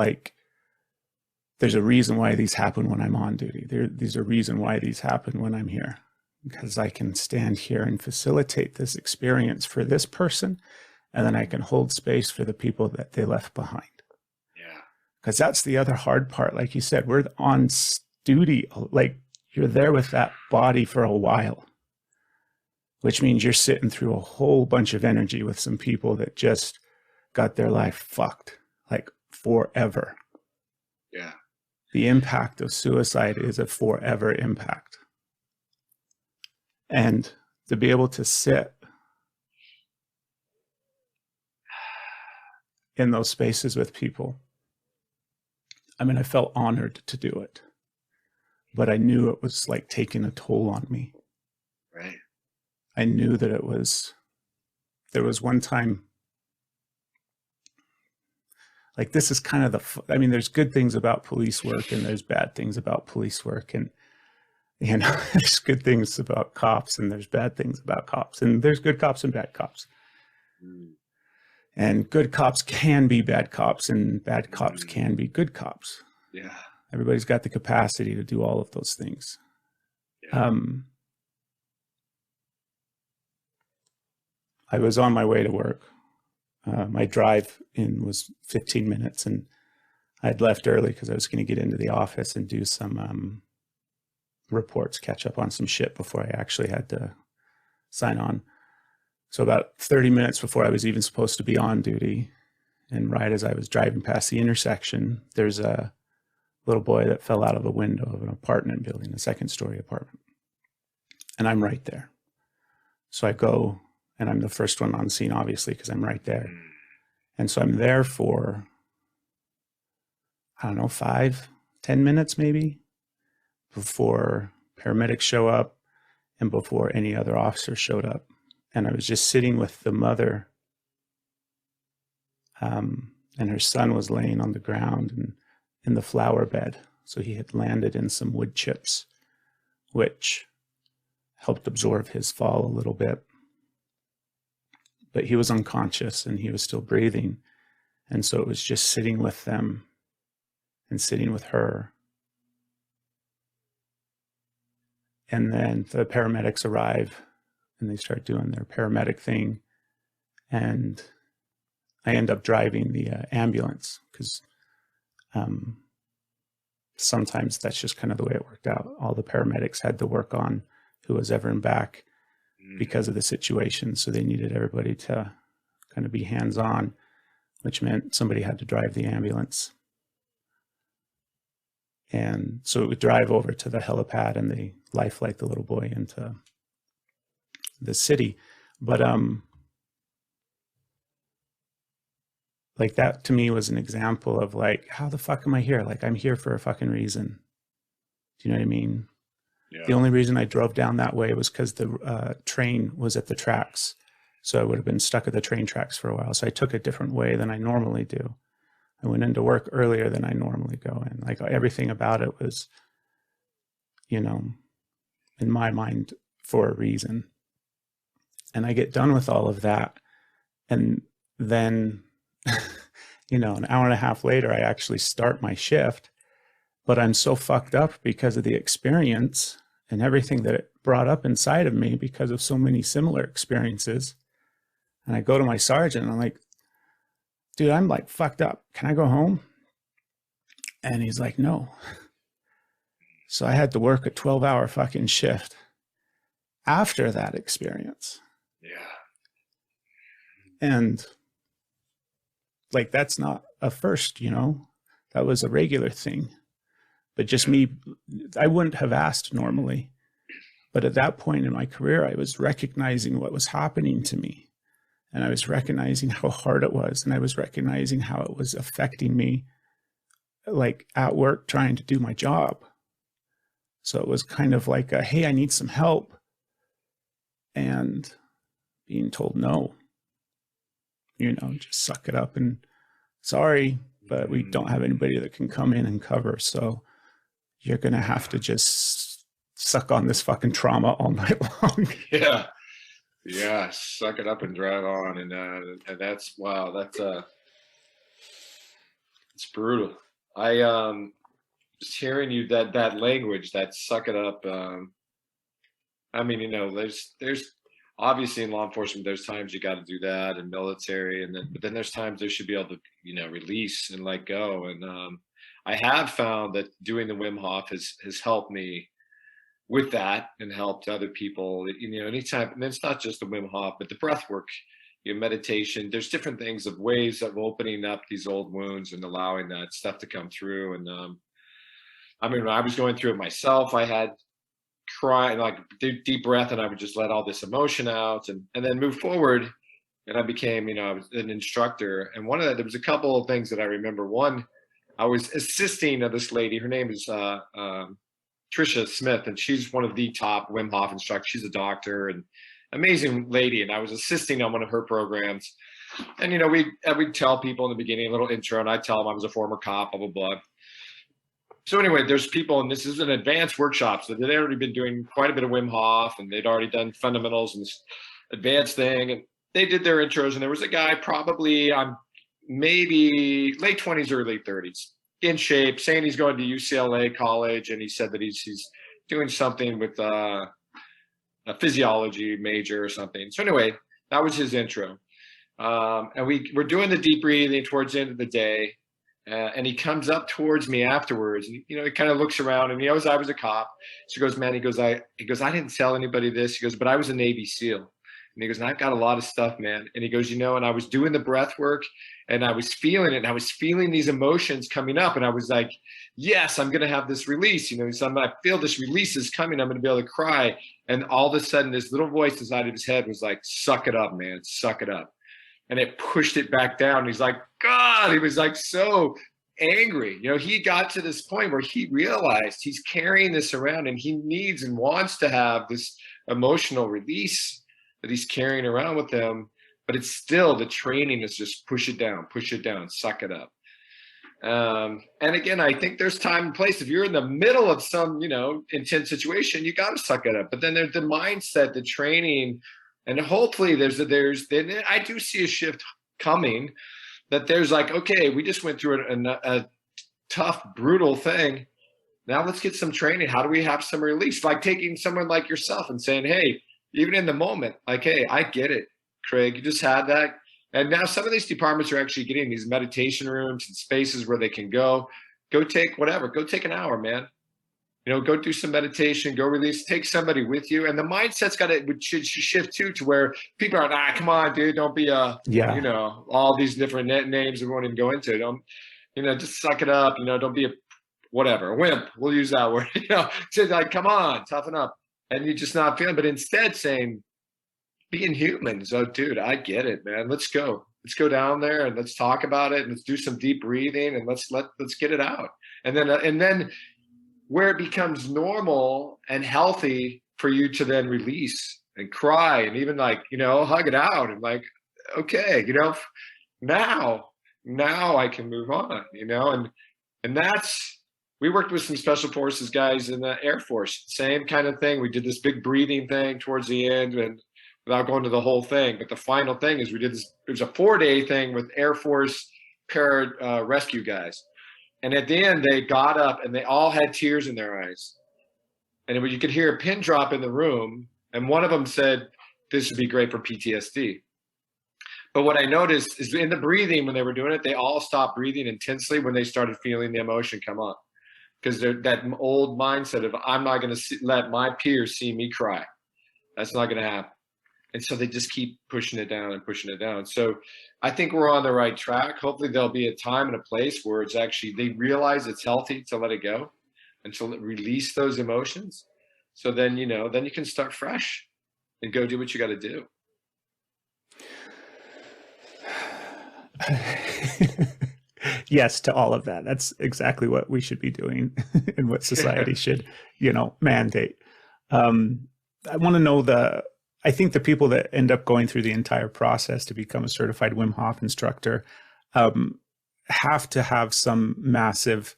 there's a reason why these happen when I'm on duty. There's a reason why these happen when I'm here, because I can stand here and facilitate this experience for this person, and then I can hold space for the people that they left behind. Yeah. Because that's the other hard part. Like you said, we're on duty. You're there with that body for a while, which means you're sitting through a whole bunch of energy with some people that just got their life fucked, forever. Yeah. The impact of suicide is a forever impact. And to be able to sit in those spaces with people, I felt honored to do it. But I knew it was taking a toll on me. Right. I knew that there was one time, this is kind of there's good things about police work and there's bad things about police work. And, there's good things about cops and there's bad things about cops. And there's good cops and bad cops. And good cops can be bad cops and bad cops can be good cops. Yeah. Everybody's got the capacity to do all of those things. Yeah. I was on my way to work. My drive in was 15 minutes, and I'd left early because I was going to get into the office and do some reports, catch up on some shit before I actually had to sign on. So about 30 minutes before I was even supposed to be on duty, and right as I was driving past the intersection, there's a little boy that fell out of a window of an apartment building, a second-story apartment. And I'm right there. So I go, and I'm the first one on scene, obviously, because I'm right there. And so I'm there for, 5-10 minutes maybe, before paramedics show up and before any other officer showed up. And I was just sitting with the mother, and her son was laying on the ground and in the flower bed. So he had landed in some wood chips, which helped absorb his fall a little bit. But he was unconscious and he was still breathing. And so it was just sitting with them and sitting with her. And then the paramedics arrive and they start doing their paramedic thing. And I end up driving the ambulance because sometimes that's just kind of the way it worked out. All the paramedics had to work on who was ever in back because of the situation. So they needed everybody to kind of be hands-on, which meant somebody had to drive the ambulance. And so it would drive over to the helipad and they lifelike the little boy into the city. But like that to me was an example of like, how the fuck am I here? Like, I'm here for a fucking reason. Do you know what I mean? Yeah. The only reason I drove down that way was because the train was at the tracks. So I would have been stuck at the train tracks for a while. So I took a different way than I normally do. I went into work earlier than I normally go in. Like everything about it was, you know, in my mind for a reason. And I get done with all of that. And then, you know, an hour and a half later, I actually start my shift, but I'm so fucked up because of the experience and everything that it brought up inside of me because of so many similar experiences. And I go to my sergeant and I'm like, dude, I'm like fucked up. Can I go home? And he's like, no. So I had to work a 12-hour fucking shift after that experience. Yeah. And like, that's not a first, you know, that was a regular thing. But just me, I wouldn't have asked normally. But at that point in my career, I was recognizing what was happening to me. And I was recognizing how hard it was. And I was recognizing how it was affecting me, like at work, trying to do my job. So it was kind of like, hey, I need some help. And being told no, you know, just suck it up and sorry, but we don't have anybody that can come in and cover. So you're going to have to just suck on this fucking trauma all night long. Yeah. Yeah. Suck it up and drive on. And that's, wow. That's, it's brutal. I, just hearing you, that language, that suck it up. I mean, you know, there's obviously in law enforcement, there's times you got to do that, and military, but then there's times they should be able to, you know, release and let go. And I have found that doing the Wim Hof has helped me with that and helped other people. You know, anytime, and it's not just the Wim Hof, but the breath work, you know, meditation. There's different things of ways of opening up these old wounds and allowing that stuff to come through. And I mean, when I was going through it myself, I had cry, like deep breath, and I would just let all this emotion out and then move forward. And I became, you know, I was an instructor. And there was a couple of things that I remember. One, I was assisting this lady. Her name is Trisha Smith, and she's one of the top Wim Hof instructors. She's a doctor and amazing lady. And I was assisting on one of her programs. And, you know, we'd tell people in the beginning a little intro, and I'd tell them I was a former cop, blah, blah, blah. So anyway, there's people, and this is an advanced workshop, so they'd already been doing quite a bit of Wim Hof, and they'd already done fundamentals and this advanced thing, and they did their intros, and there was a guy probably maybe late 20s, early 30s, in shape, saying he's going to UCLA college, and he said that he's doing something with a physiology major or something. So anyway, that was his intro. And we're doing the deep breathing towards the end of the day. And he comes up towards me afterwards, and, you know, he kind of looks around, and he knows I was a cop. So he goes, man, he goes, I didn't tell anybody this. He goes, but I was a Navy SEAL. And he goes, and I've got a lot of stuff, man. And he goes, you know, and I was doing the breath work, and I was feeling it, and I was feeling these emotions coming up. And I was like, yes, I'm going to have this release. You know, so I feel this release is coming. I'm going to be able to cry. And all of a sudden, this little voice inside of his head was like, suck it up, man, suck it up. And it pushed it back down. He's like, God, he was like so angry. You know, he got to this point where he realized he's carrying this around, and he needs and wants to have this emotional release that he's carrying around with him, but it's still, the training is just push it down, suck it up. And again, I think there's time and place. If you're in the middle of some, intense situation, you got to suck it up. But then there's the mindset, the training, and hopefully then I do see a shift coming, that there's like, okay, we just went through a tough, brutal thing. Now let's get some training. How do we have some release? Like taking someone like yourself and saying, hey, even in the moment, like, hey, I get it, Craig, you just had that. And now some of these departments are actually getting these meditation rooms and spaces where they can go take an hour, man. Go do some meditation, go release, take somebody with you. And the mindset's should shift too, to where people are, come on, dude, don't be all these different names we won't even go into. Don't, just suck it up. Don't be a wimp. We'll use that word, to like, come on, toughen up. And you're just not feeling, but instead saying, being human. So, dude, I get it, man. Let's go down there and let's talk about it, and let's do some deep breathing, and let's get it out. And then where it becomes normal and healthy for you to then release and cry and even like, hug it out and like, okay, now I can move on, and that's, we worked with some special forces guys in the Air Force, same kind of thing. We did this big breathing thing towards the end, and without going to the whole thing, but the final thing is we did this, it was a 4-day thing with Air Force rescue guys. And at the end, they got up and they all had tears in their eyes. And you could hear a pin drop in the room. And one of them said, this would be great for PTSD. But what I noticed is in the breathing, when they were doing it, they all stopped breathing intensely when they started feeling the emotion come up. Because that old mindset of, I'm not going to let my peers see me cry. That's not going to happen. And so they just keep pushing it down. So I think we're on the right track. Hopefully there'll be a time and a place where it's actually, they realize it's healthy to let it go and to release those emotions. So then, then you can start fresh and go do what you got to do. Yes, to all of that. That's exactly what we should be doing and what society should, mandate. I want to know I think the people that end up going through the entire process to become a certified Wim Hof instructor have to have some massive,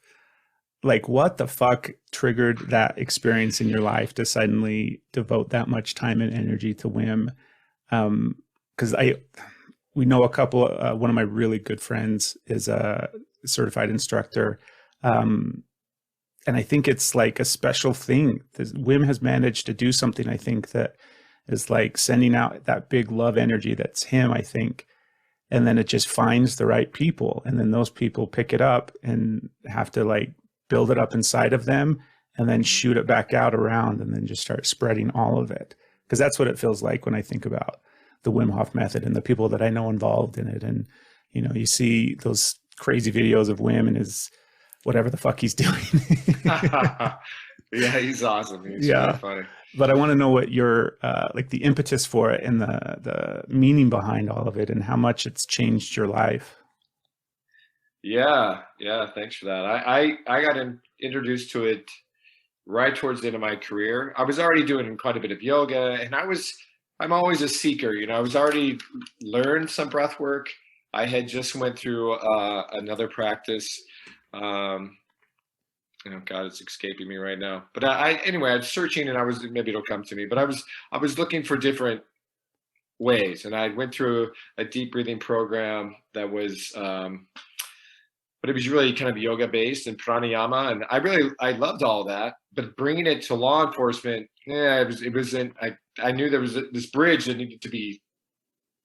like, what the fuck triggered that experience in your life to suddenly devote that much time and energy to Wim? Because we know a couple, one of my really good friends is a certified instructor. And I think it's like a special thing. Wim has managed to do something, I think, that is like sending out that big love energy that's him, I think. And then it just finds the right people. And then those people pick it up and have to like build it up inside of them and then shoot it back out around and then just start spreading all of it. Because that's what it feels like when I think about the Wim Hof method and the people that I know involved in it. And, you see those crazy videos of Wim and his whatever the fuck he's doing. Yeah, he's awesome. He's really funny. But I want to know what your like the impetus for it and the meaning behind all of it and how much it's changed your life. Yeah. Thanks for that. I got introduced to it right towards the end of my career. I was already doing quite a bit of yoga, and I'm always a seeker. I was already learned some breath work. I had just went through another practice. God, it's escaping me right now. But anyway, I was searching, and maybe it'll come to me. But I was looking for different ways, and I went through a deep breathing program that was, but it was really kind of yoga based and pranayama, and I loved all that. But bringing it to law enforcement, it wasn't. I knew there was this bridge that needed to be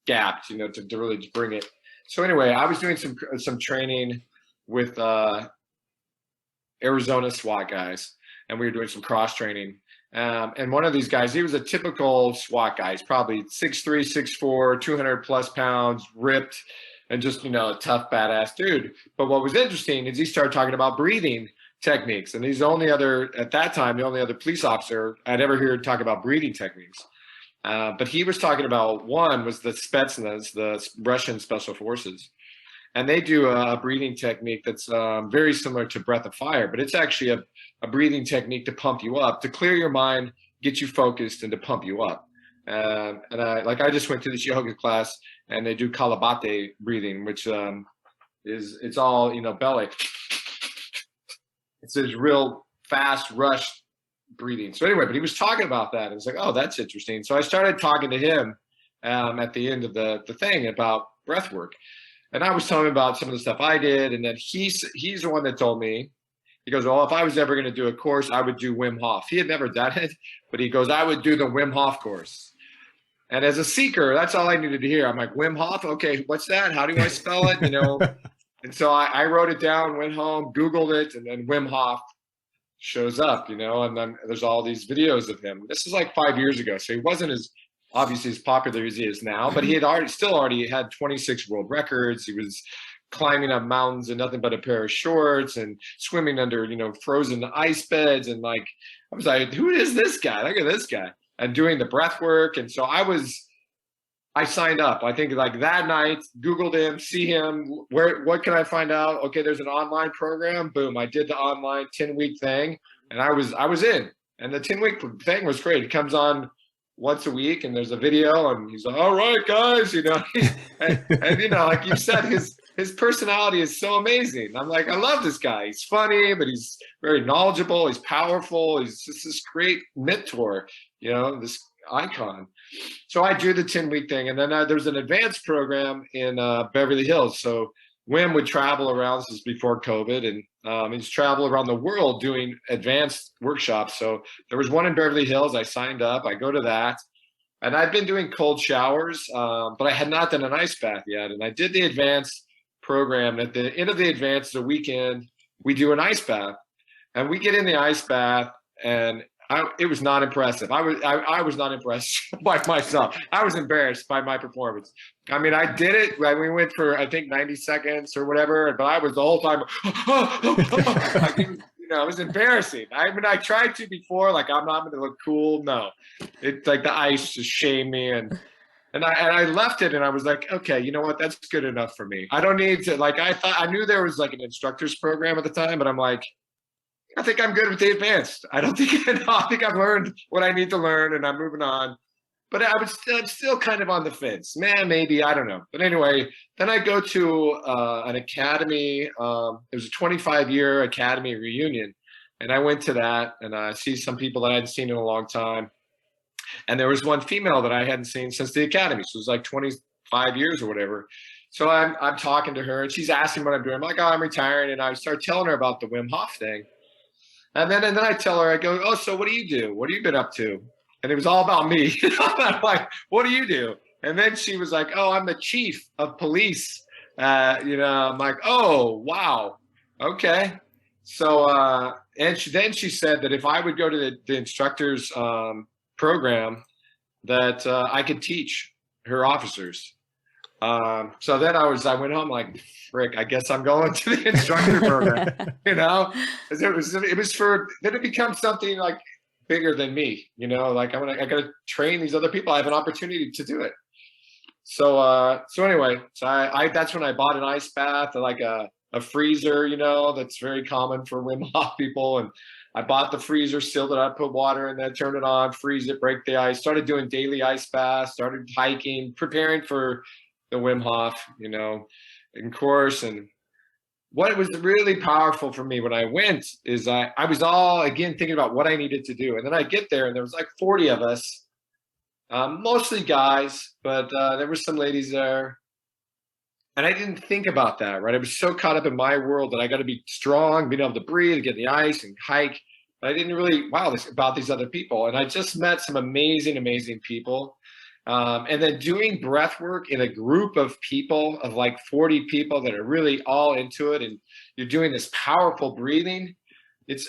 gapped, to really bring it. So anyway, I was doing some training with Arizona SWAT guys, and we were doing some cross training. And one of these guys, he was a typical SWAT guy. He's probably 6'3", 6'4", 200 plus pounds, ripped, and just, a tough, badass dude. But what was interesting is he started talking about breathing techniques. And he's the only other police officer I'd ever heard talk about breathing techniques. But he was talking about, one was the Spetsnaz, the Russian special forces. And they do a breathing technique that's very similar to breath of fire, but it's actually a breathing technique to pump you up, to clear your mind, get you focused and to pump you up. And I just went to this yoga class, and they do Kalabate breathing, which it's all, belly. It's this real fast rush breathing. So anyway, but he was talking about that. And it's like, oh, that's interesting. So I started talking to him at the end of the thing about breath work. And I was telling him about some of the stuff I did. And then he's the one that told me, he goes, well, if I was ever going to do a course, I would do Wim Hof. He had never done it, but he goes, I would do the Wim Hof course. And as a seeker, that's all I needed to hear. I'm like, Wim Hof? Okay, what's that? How do I spell it? And so I wrote it down, went home, Googled it, and then Wim Hof shows up, and then there's all these videos of him. This is like 5 years ago, so he wasn't as obviously as popular as he is now, but he had already had 26 world records. He was climbing up mountains in nothing but a pair of shorts and swimming under, frozen ice beds. And I was like, who is this guy? Look at this guy. And doing the breath work. And so I signed up. I think like that night, Googled him, see him, what can I find out? Okay, there's an online program. Boom, I did the online 10-week thing, and I was in. And the 10-week thing was great. It comes on once a week, and there's a video, and he's like, all right, guys, and like you said, his personality is so amazing. I'm like, I love this guy. He's funny, but he's very knowledgeable. He's powerful. He's just this great mentor, this icon. So I do the 10-week thing. And then there's an advanced program in Beverly Hills. So Wim would travel around, this is before COVID, and he's traveled around the world doing advanced workshops. So there was one in Beverly Hills. I signed up. I go to that. And I've been doing cold showers, but I had not done an ice bath yet. And I did the advanced program. At the end of the advanced, the weekend, we do an ice bath. And we get in the ice bath, and it was not impressive. I was not impressed by myself. I was embarrassed by my performance. I mean, I did it. We went for, I think, 90 seconds or whatever, but I was the whole time, it was embarrassing. I tried to before, like, I'm not going to look cool. No, it's like the ice just shamed me. And I left it, and I was like, okay, you know what? That's good enough for me. I don't need to, I knew there was like an instructor's program at the time, but I'm like, I think I'm good with the advanced. I think I've learned what I need to learn, and I'm moving on. But I'm still kind of on the fence. Man, maybe, I don't know. But anyway, then I go to an academy. It was a 25-year academy reunion, and I went to that, and I see some people that I hadn't seen in a long time. And there was one female that I hadn't seen since the academy. So it was like 25 years or whatever. So I'm talking to her, and she's asking what I'm doing. I'm like, oh, I'm retiring. And I start telling her about the Wim Hof thing. And then I tell her, I go, oh, so what do you do? What have you been up to? And it was all about me. I'm like, what do you do? And then she was like, oh, I'm the chief of police. I'm like, oh, wow. Okay. So, and she said that if I would go to the instructor's program, that I could teach her officers. So then I went home like, frick, I guess I'm going to the instructor program, it was for, then it becomes something like bigger than me, like I got to train these other people. I have an opportunity to do it. So anyway, that's when I bought an ice bath, like a freezer, that's very common for Wim Hof people. And I bought the freezer, sealed it up, put water in there, turned it on, freeze it, break the ice, started doing daily ice baths, started hiking, preparing for the Wim Hof, in course. And what was really powerful for me when I went is I was all, again, thinking about what I needed to do. And then I get there, and there was like 40 of us, mostly guys, but there were some ladies there. And I didn't think about that, right? I was so caught up in my world that I got to be strong, being able to breathe, get in the ice and hike. But I didn't really, about these other people. And I just met some amazing, amazing people. And then doing breath work in a group of people, of like 40 people that are really all into it, and you're doing this powerful breathing, it's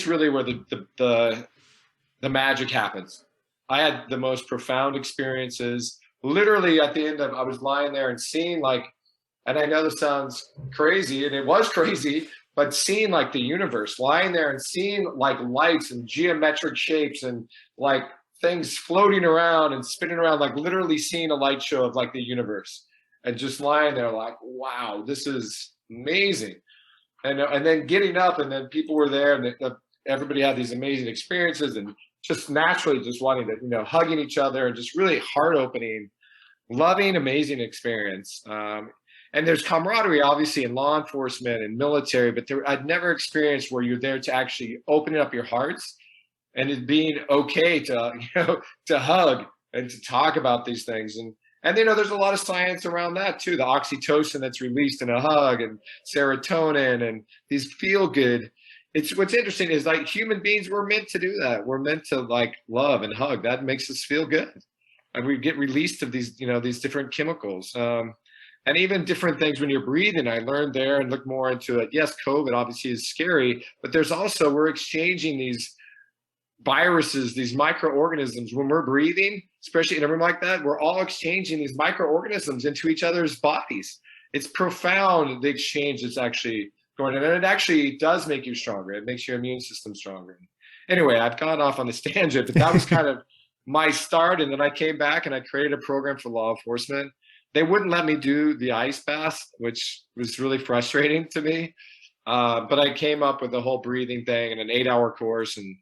really where the magic happens. I had the most profound experiences. Literally at the end I was lying there and seeing and I know this sounds crazy, and it was crazy, but seeing like the universe, lying there and seeing like lights and geometric shapes and like things floating around and spinning around, like literally seeing a light show of like the universe, and just lying there like, wow, this is amazing. And then getting up, and then people were there, and everybody had these amazing experiences, and just naturally just wanting to, you know, hugging each other and just really heart opening, loving, amazing experience. And there's camaraderie, obviously, in law enforcement and military, but I'd never experienced where you're there to actually open up your hearts and it being okay to, you know, to hug and to talk about these things. And you know, there's a lot of science around that too. The oxytocin that's released in a hug, and serotonin, and these feel good. It's what's interesting is like human beings, we're meant to do that. We're meant to like love and hug. That makes us feel good. And we get released of these, you know, these different chemicals. And even different things when you're breathing. I learned there and look more into it. Yes, COVID obviously is scary, but there's also, we're exchanging these viruses, these microorganisms. When we're breathing, especially in a room like that, we're all exchanging these microorganisms into each other's bodies. It's profound, the exchange that's actually going on. And it actually does make you stronger. It makes your immune system stronger. Anyway, I've gone off on this tangent, but that was kind of my start. And then I came back and I created a program for law enforcement. They wouldn't let me do the ice bath, which was really frustrating to me. But I came up with the whole breathing thing and an 8-hour course and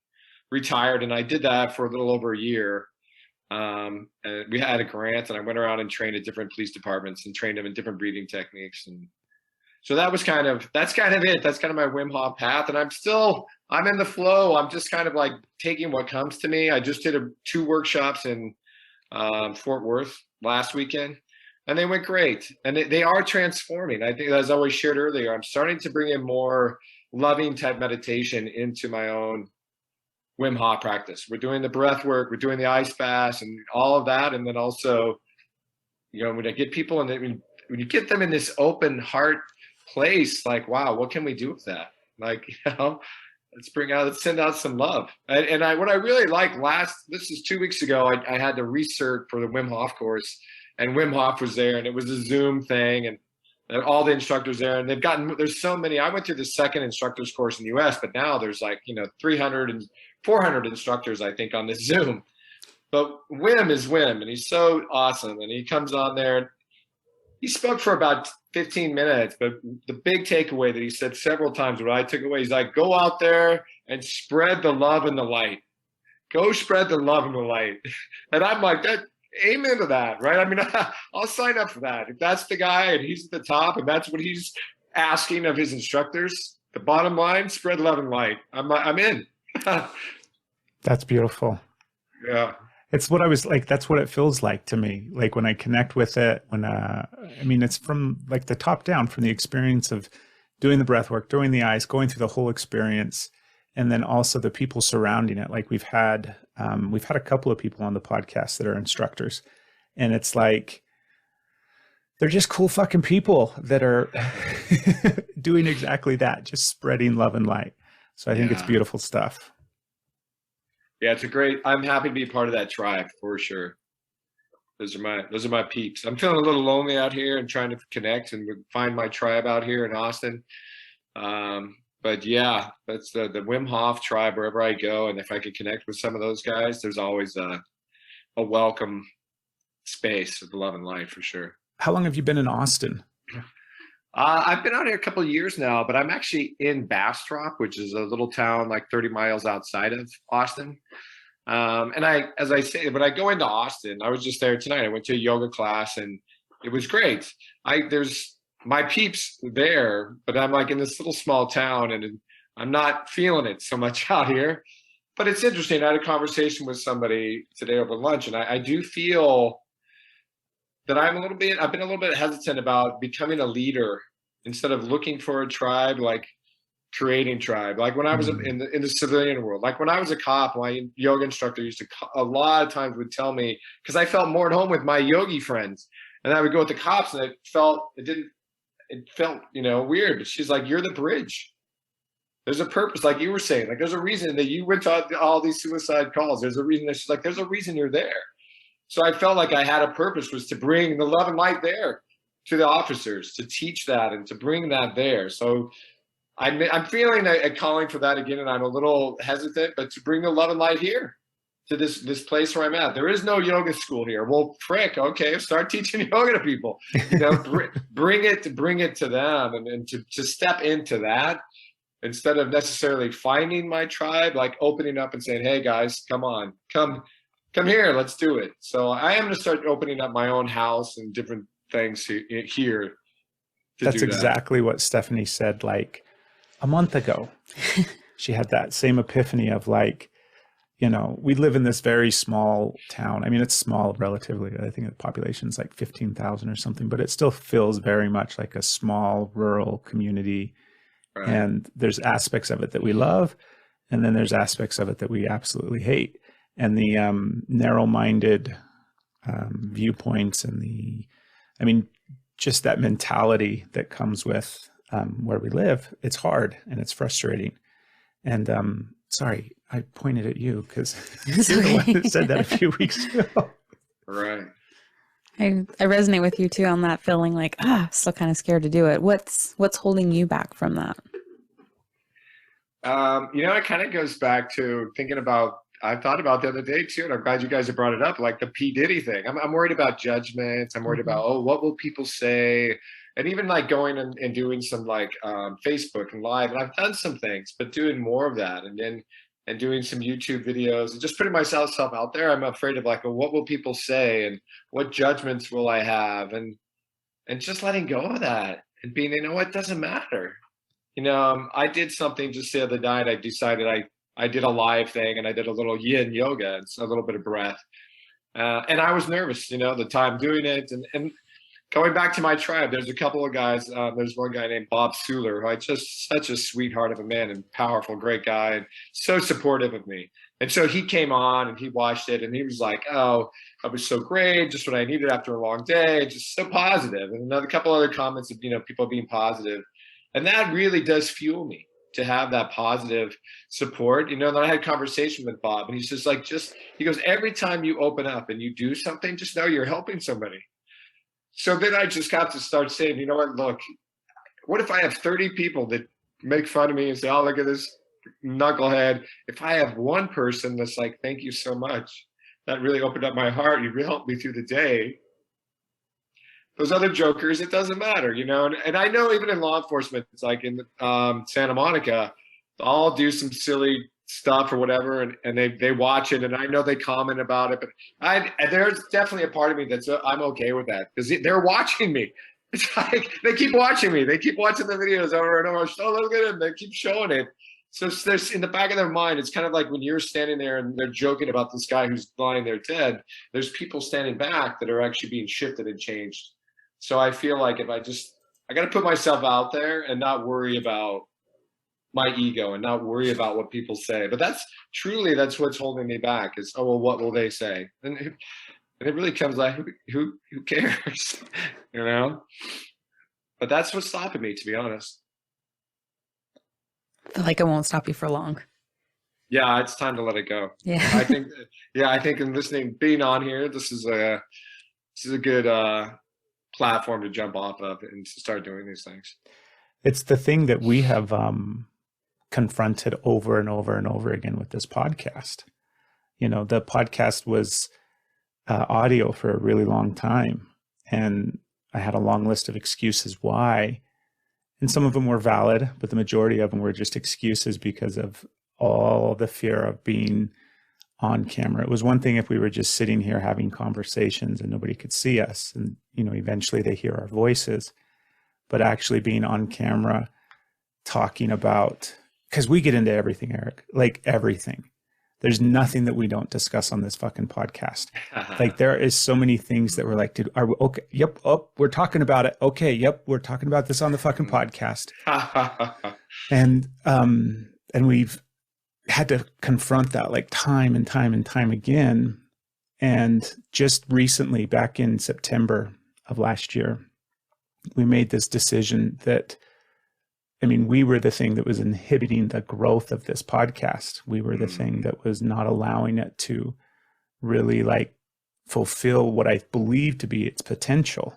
retired. And I did that for a little over a year. And we had a grant and I went around and trained at different police departments and trained them in different breathing techniques. And so that's kind of it. That's kind of my Wim Hof path. And I'm in the flow. I'm just kind of like taking what comes to me. I just did 2 workshops in Fort Worth last weekend. And they went great. And they are transforming. I think, as I always shared earlier, I'm starting to bring in more loving type meditation into my own Wim Hof practice. We're doing the breath work, we're doing the ice baths and all of that. And then also, you know, when I get people and when you get them in this open heart place, like, wow, what can we do with that? Like, you know, let's send out some love. And what I really like this is 2 weeks ago, I had to research for the Wim Hof course. And Wim Hof was there, and it was a Zoom thing, and all the instructors there. And there's so many. I went through the second instructors course in the US, but now there's like, you know, 300 and 400 instructors, I think, on this Zoom. But Wim is Wim, and he's so awesome. And he comes on there, and he spoke for about 15 minutes. But the big takeaway that he said several times, what I took away, he's like, go out there and spread the love and the light. Go spread the love and the light. And I'm like, amen to that, right? I mean, I'll sign up for that. If that's the guy and he's at the top and that's what he's asking of his instructors, the bottom line, spread love and light. I'm in. That's beautiful. Yeah. It's what I was like, that's what it feels like to me. Like when I connect with it, I mean, it's from like the top down, from the experience of doing the breath work, doing the ice, going through the whole experience. And then also the people surrounding it. Like we've had a couple of people on the podcast that are instructors, and it's like, they're just cool fucking people that are doing exactly that, just spreading love and light. So I think it's beautiful stuff. Yeah, I'm happy to be part of that tribe for sure. Those are my peeps. I'm feeling a little lonely out here and trying to connect and find my tribe out here in Austin. But yeah, that's the Wim Hof tribe wherever I go. And if I can connect with some of those guys, there's always a welcome space of love and light for sure. How long have you been in Austin? I've been out here a couple of years now, but I'm actually in Bastrop, which is a little town like 30 miles outside of Austin. And as I say, when I go into Austin, I was just there tonight. I went to a yoga class and it was great. There's my peeps there, but I'm like in this little small town and I'm not feeling it so much out here. But it's interesting. I had a conversation with somebody today over lunch, and I do feel that I've been a little bit hesitant about becoming a leader instead of looking for a tribe, like creating tribe. Like when I was in the civilian world, like when I was a cop, my yoga instructor a lot of times would tell me, because I felt more at home with my yogi friends, and I would go with the cops, and it felt, you know, weird. But she's like, you're the bridge. There's a purpose, like you were saying. Like there's a reason that you went to all these suicide calls. There's a reason that she's like, there's a reason you're there. So I felt like I had a purpose, was to bring the love and light there to the officers, to teach that and to bring that there. So I'm feeling a calling for that again, and I'm a little hesitant, but to bring the love and light here to this place where I'm at. There is no yoga school here. Well, frick, okay, start teaching yoga to people. You know, bring it to them and to step into that. instead of necessarily finding my tribe, like opening up and saying, hey guys, come on, come here, let's do it. So I am going to start opening up my own house and different things here. That's exactly what Stephanie said like a month ago. She had that same epiphany of like, you know, we live in this very small town. I mean, it's small relatively. I think the population is like 15,000 or something, but it still feels very much like a small rural community. Right. And there's aspects of it that we love, and then there's aspects of it that we absolutely hate. And the narrow-minded viewpoints and just that mentality that comes with where we live, it's hard and it's frustrating. And sorry, I pointed at you because you're the one that said that a few weeks ago. Right. I resonate with you too on that feeling like, still kind of scared to do it. What's holding you back from that? It kind of goes back to thinking about, I thought about the other day too, and I'm glad you guys have brought it up, like the P. Diddy thing. I'm worried about judgments. I'm worried about, what will people say? And even like going and doing some like Facebook and live, and I've done some things, but doing more of that and doing some YouTube videos and just putting myself out there. I'm afraid of like, well, what will people say and what judgments will I have? And just letting go of that and being, it doesn't matter. I did something just the other night. I decided I did a live thing and I did a little yin yoga and a little bit of breath. And I was nervous, the time doing it. And going back to my tribe, there's a couple of guys. There's one guy named Bob Suler, who just such a sweetheart of a man and powerful, great guy, and so supportive of me. And so he came on and he watched it and he was like, oh, that was so great, just what I needed after a long day, just so positive. And a couple other comments of, people being positive. And that really does fuel me to have that positive support. Then I had a conversation with Bob and he's just like, he goes, every time you open up and you do something, just know you're helping somebody. So then I just got to start saying, you know what, look, what if I have 30 people that make fun of me and say, oh, look at this knucklehead. If I have one person that's like, thank you so much, that really opened up my heart, you really helped me through the day. Those other jokers, it doesn't matter, and I know even in law enforcement, it's like in Santa Monica, I'll do some silly stuff or whatever, and they watch it, and I know they comment about it, but there's definitely a part of me that's I'm okay with that because they're watching me. It's like they keep watching me, they keep watching the videos over and over. Oh, look at them, they keep showing it. So there's in the back of their mind, it's kind of like when you're standing there and they're joking about this guy who's lying there dead. There's people standing back that are actually being shifted and changed. So I feel like if I got to put myself out there and not worry about my ego and not worry about what people say. But that's what's holding me back is, oh, well, what will they say? And it really comes like, who cares, But that's what's stopping me, to be honest. I feel like it won't stop you for long. Yeah, it's time to let it go. Yeah. I think in being on here, this is a good platform to jump off of and to start doing these things. It's the thing that we have confronted over and over and over again with this podcast. The podcast was audio for a really long time, and I had a long list of excuses why, and some of them were valid, but the majority of them were just excuses because of all the fear of being on camera. It was one thing if we were just sitting here having conversations and nobody could see us, and eventually they hear our voices, but actually being on camera talking about, because we get into everything, Erik, like everything. There's nothing that we don't discuss on this fucking podcast. Like there is so many things that we're like, dude, are we okay? Yep. Oh, we're talking about it. Okay. Yep. We're talking about this on the fucking podcast. And we've had to confront that like time and time and time again. And just recently, back in September of last year, we made this decision that, we were the thing that was inhibiting the growth of this podcast. We were the thing that was not allowing it to really like fulfill what I believe to be its potential.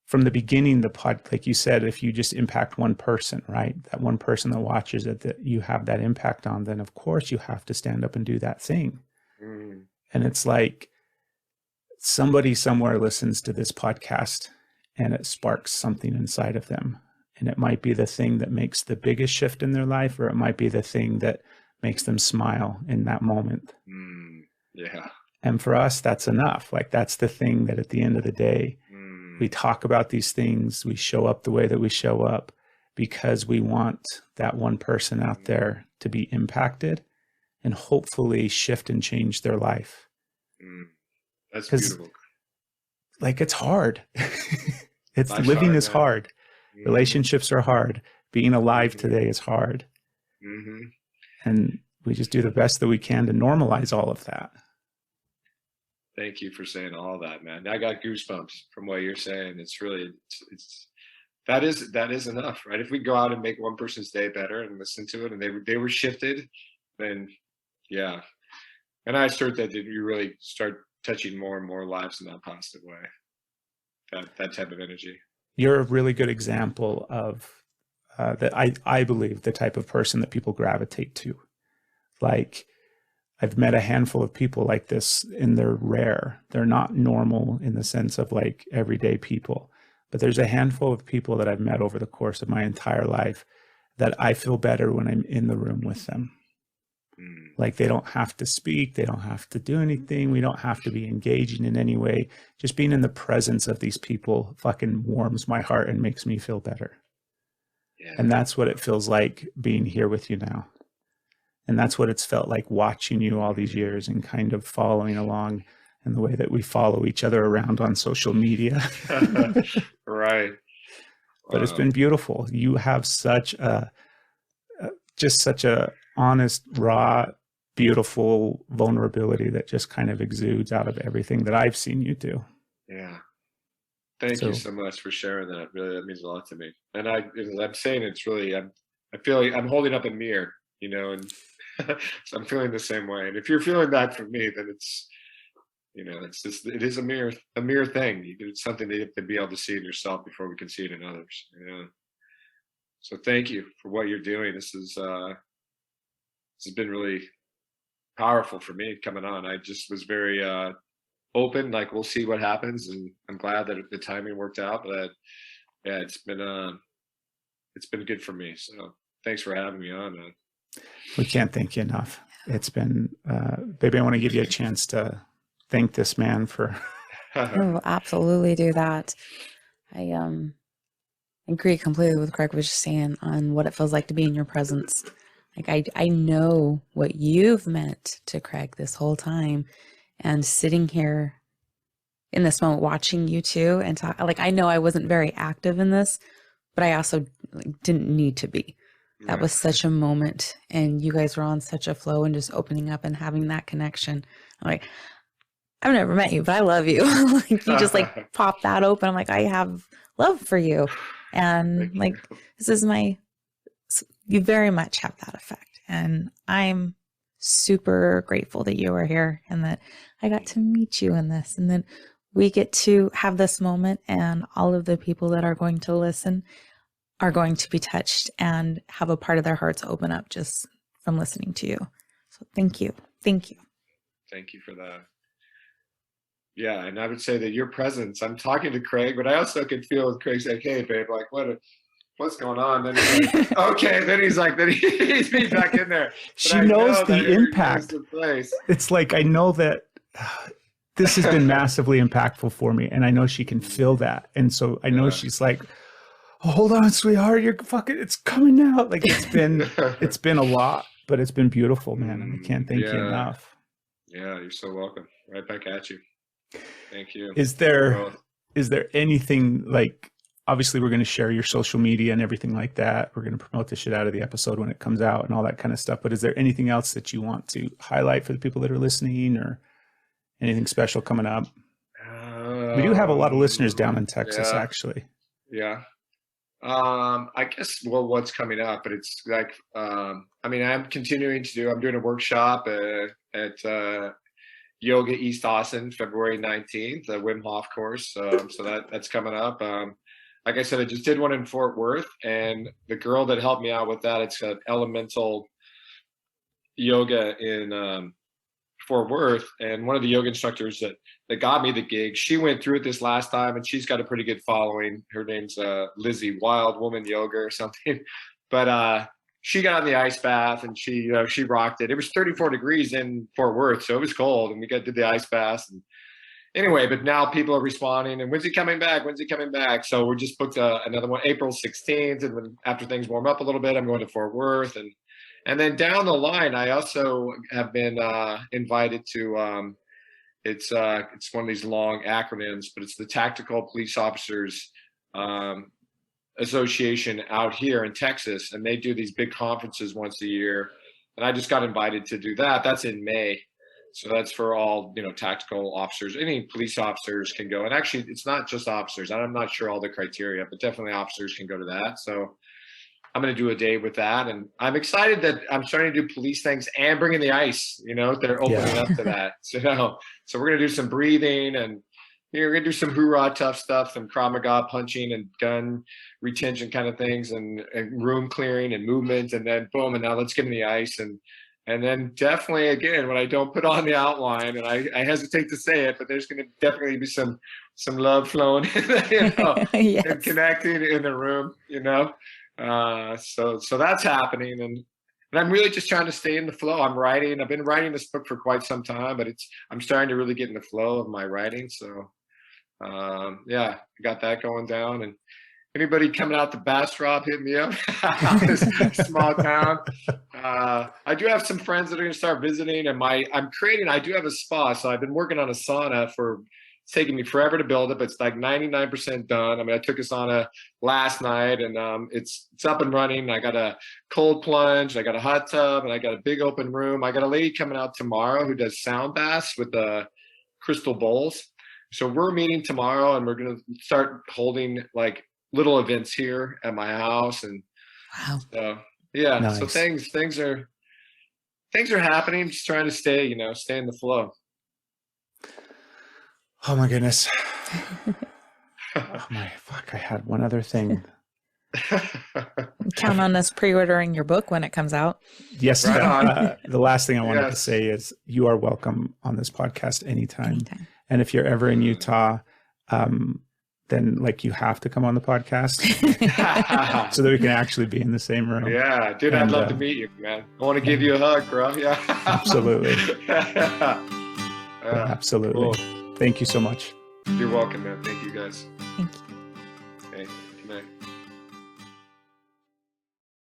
From the beginning, like you said, if you just impact one person, right? That one person that watches it, that you have that impact on, then of course you have to stand up and do that thing. And it's like somebody somewhere listens to this podcast and it sparks something inside of them. And it might be the thing that makes the biggest shift in their life, or it might be the thing that makes them smile in that moment. Yeah. And for us, that's enough. Like, that's the thing that at the end of the day, we talk about these things, we show up the way that we show up because we want that one person out there to be impacted and hopefully shift and change their life. That's beautiful. Like, it's hard. Life's living hard, is man. hard. Relationships are hard. Being alive today is hard. And we just do the best that we can to normalize all of that. Thank you for saying all that, man. I got goosebumps from what you're saying. It's really, that is enough, right? If we go out and make one person's day better and listen to it, and they were shifted, then yeah. And I assert that you really start touching more and more lives in that positive way. That type of energy. You're a really good example of that. I believe the type of person that people gravitate to. Like, I've met a handful of people like this, and they're rare. They're not normal in the sense of like everyday people, but there's a handful of people that I've met over the course of my entire life that I feel better when I'm in the room with them. Like, they don't have to speak. They don't have to do anything. We don't have to be engaging in any way. Just being in the presence of these people fucking warms my heart and makes me feel better. Yeah. And that's what it feels like being here with you now. And that's what it's felt like watching you all these years and kind of following along in the way that we follow each other around on social media. Right. But it's been beautiful. You have such a honest, raw, beautiful vulnerability that just kind of exudes out of everything that I've seen you do. Yeah. Thank you so much for sharing that. Really, that means a lot to me. And I'm saying, it's really, I feel like I'm holding up a mirror, you know, and so I'm feeling the same way. And if you're feeling that from me, then it's, you know, it is a mirror thing. It's something that you have to be able to see in yourself before we can see it in others. Yeah. So thank you for what you're doing. This has been really powerful for me coming on. I just was very open, like, we'll see what happens, and I'm glad that the timing worked out. But yeah, it's been good for me. So thanks for having me on, man. We can't thank you enough. It's been, baby, I want to give you a chance to thank this man for. Oh, absolutely do that. I agree completely with Craig was just saying on what it feels like to be in your presence. Like, I know what you've meant to Craig this whole time, and sitting here in this moment watching you two and talk, like, I know I wasn't very active in this, but I also didn't need to be. That was such a moment, and you guys were on such a flow and just opening up and having that connection. I'm like, I've never met you, but I love you. Like, you just like pop that open. I'm like, I have love for you. And like, this is you very much have that effect. And I'm super grateful that you are here and that I got to meet you in this. And then we get to have this moment, and all of the people that are going to listen are going to be touched and have a part of their hearts open up just from listening to you. So thank you. Thank you. Thank you for that. Yeah. And I would say that your presence, I'm talking to Craig, but I also could feel with Craig's like, hey, babe, like, what's going on? Then he's like, okay. Then he's back in there. She knows the impact. It's like, I know that this has been massively impactful for me, and I know she can feel that. And so I know she's like, oh, hold on, sweetheart, it's coming out. Like, it's been a lot, but it's been beautiful, man. And I can't thank you enough. Yeah, you're so welcome. Right back at you. Thank you. Is there anything, like, obviously we're going to share your social media and everything like that. We're going to promote the shit out of the episode when it comes out and all that kind of stuff. But is there anything else that you want to highlight for the people that are listening, or anything special coming up? We do have a lot of listeners down in Texas, actually. Yeah. I guess, well, what's coming up, but it's like, I'm doing a workshop at Yoga East Austin, February 19th, a Wim Hof course. So that's coming up. Like I said, I just did one in Fort Worth, and the girl that helped me out with that, it's an elemental yoga in Fort Worth, and one of the yoga instructors that got me the gig, she went through it this last time, and she's got a pretty good following. Her name's Lizzie, Wild Woman Yoga or something. But she got in the ice bath, and she rocked it. It was 34 degrees in Fort Worth, so it was cold, and we did the ice bath. And anyway, but now people are responding, and when's he coming back? When's he coming back? So we just booked another one, April 16th, and when, after things warm up a little bit, I'm going to Fort Worth, and then down the line, I also have been invited to. It's one of these long acronyms, but it's the Tactical Police Officers Association out here in Texas, and they do these big conferences once a year. And I just got invited to do that. That's in May. So that's for all, tactical officers. Any police officers can go. And actually, it's not just officers. I'm not sure all the criteria, but definitely officers can go to that. So I'm going to do a day with that. And I'm excited that I'm starting to do police things and bringing the ice. They're opening up to that. So we're going to do some breathing, and we're going to do some hoorah tough stuff, some Krav Maga punching and gun retention kind of things, and room clearing and movement. And then boom, and now let's get in the ice. And then definitely, again, when I don't put on the outline, and I hesitate to say it, but there's going to definitely be some love flowing, Yes. and connecting in the room, So that's happening. And I'm really just trying to stay in the flow. I've been writing this book for quite some time, but I'm starting to really get in the flow of my writing. So, I got that going down. And anybody coming out to Bastrop, hit me up. This small town. I do have some friends that are going to start visiting, and I do have a spa. So I've been working on a sauna it's taking me forever to build it, but it's like 99% done. I mean, I took a sauna last night, and it's up and running. I got a cold plunge, I got a hot tub, and I got a big open room. I got a lady coming out tomorrow who does sound baths with the crystal bowls. So we're meeting tomorrow, and we're going to start holding like little events here at my house. And Wow. Nice. So things are happening. Just trying to stay in the flow. Oh my goodness. I had one other thing. Count on us pre-ordering your book when it comes out. Yes. Right the last thing I wanted to say is you are welcome on this podcast anytime. And if you're ever in Utah, then you have to come on the podcast so that we can actually be in the same room. Yeah, dude, I'd love to meet you, man. I want to give you a hug, bro. Yeah. Absolutely. Absolutely. Cool. Thank you so much. You're welcome, man. Thank you, guys. Thank you. Okay, good night.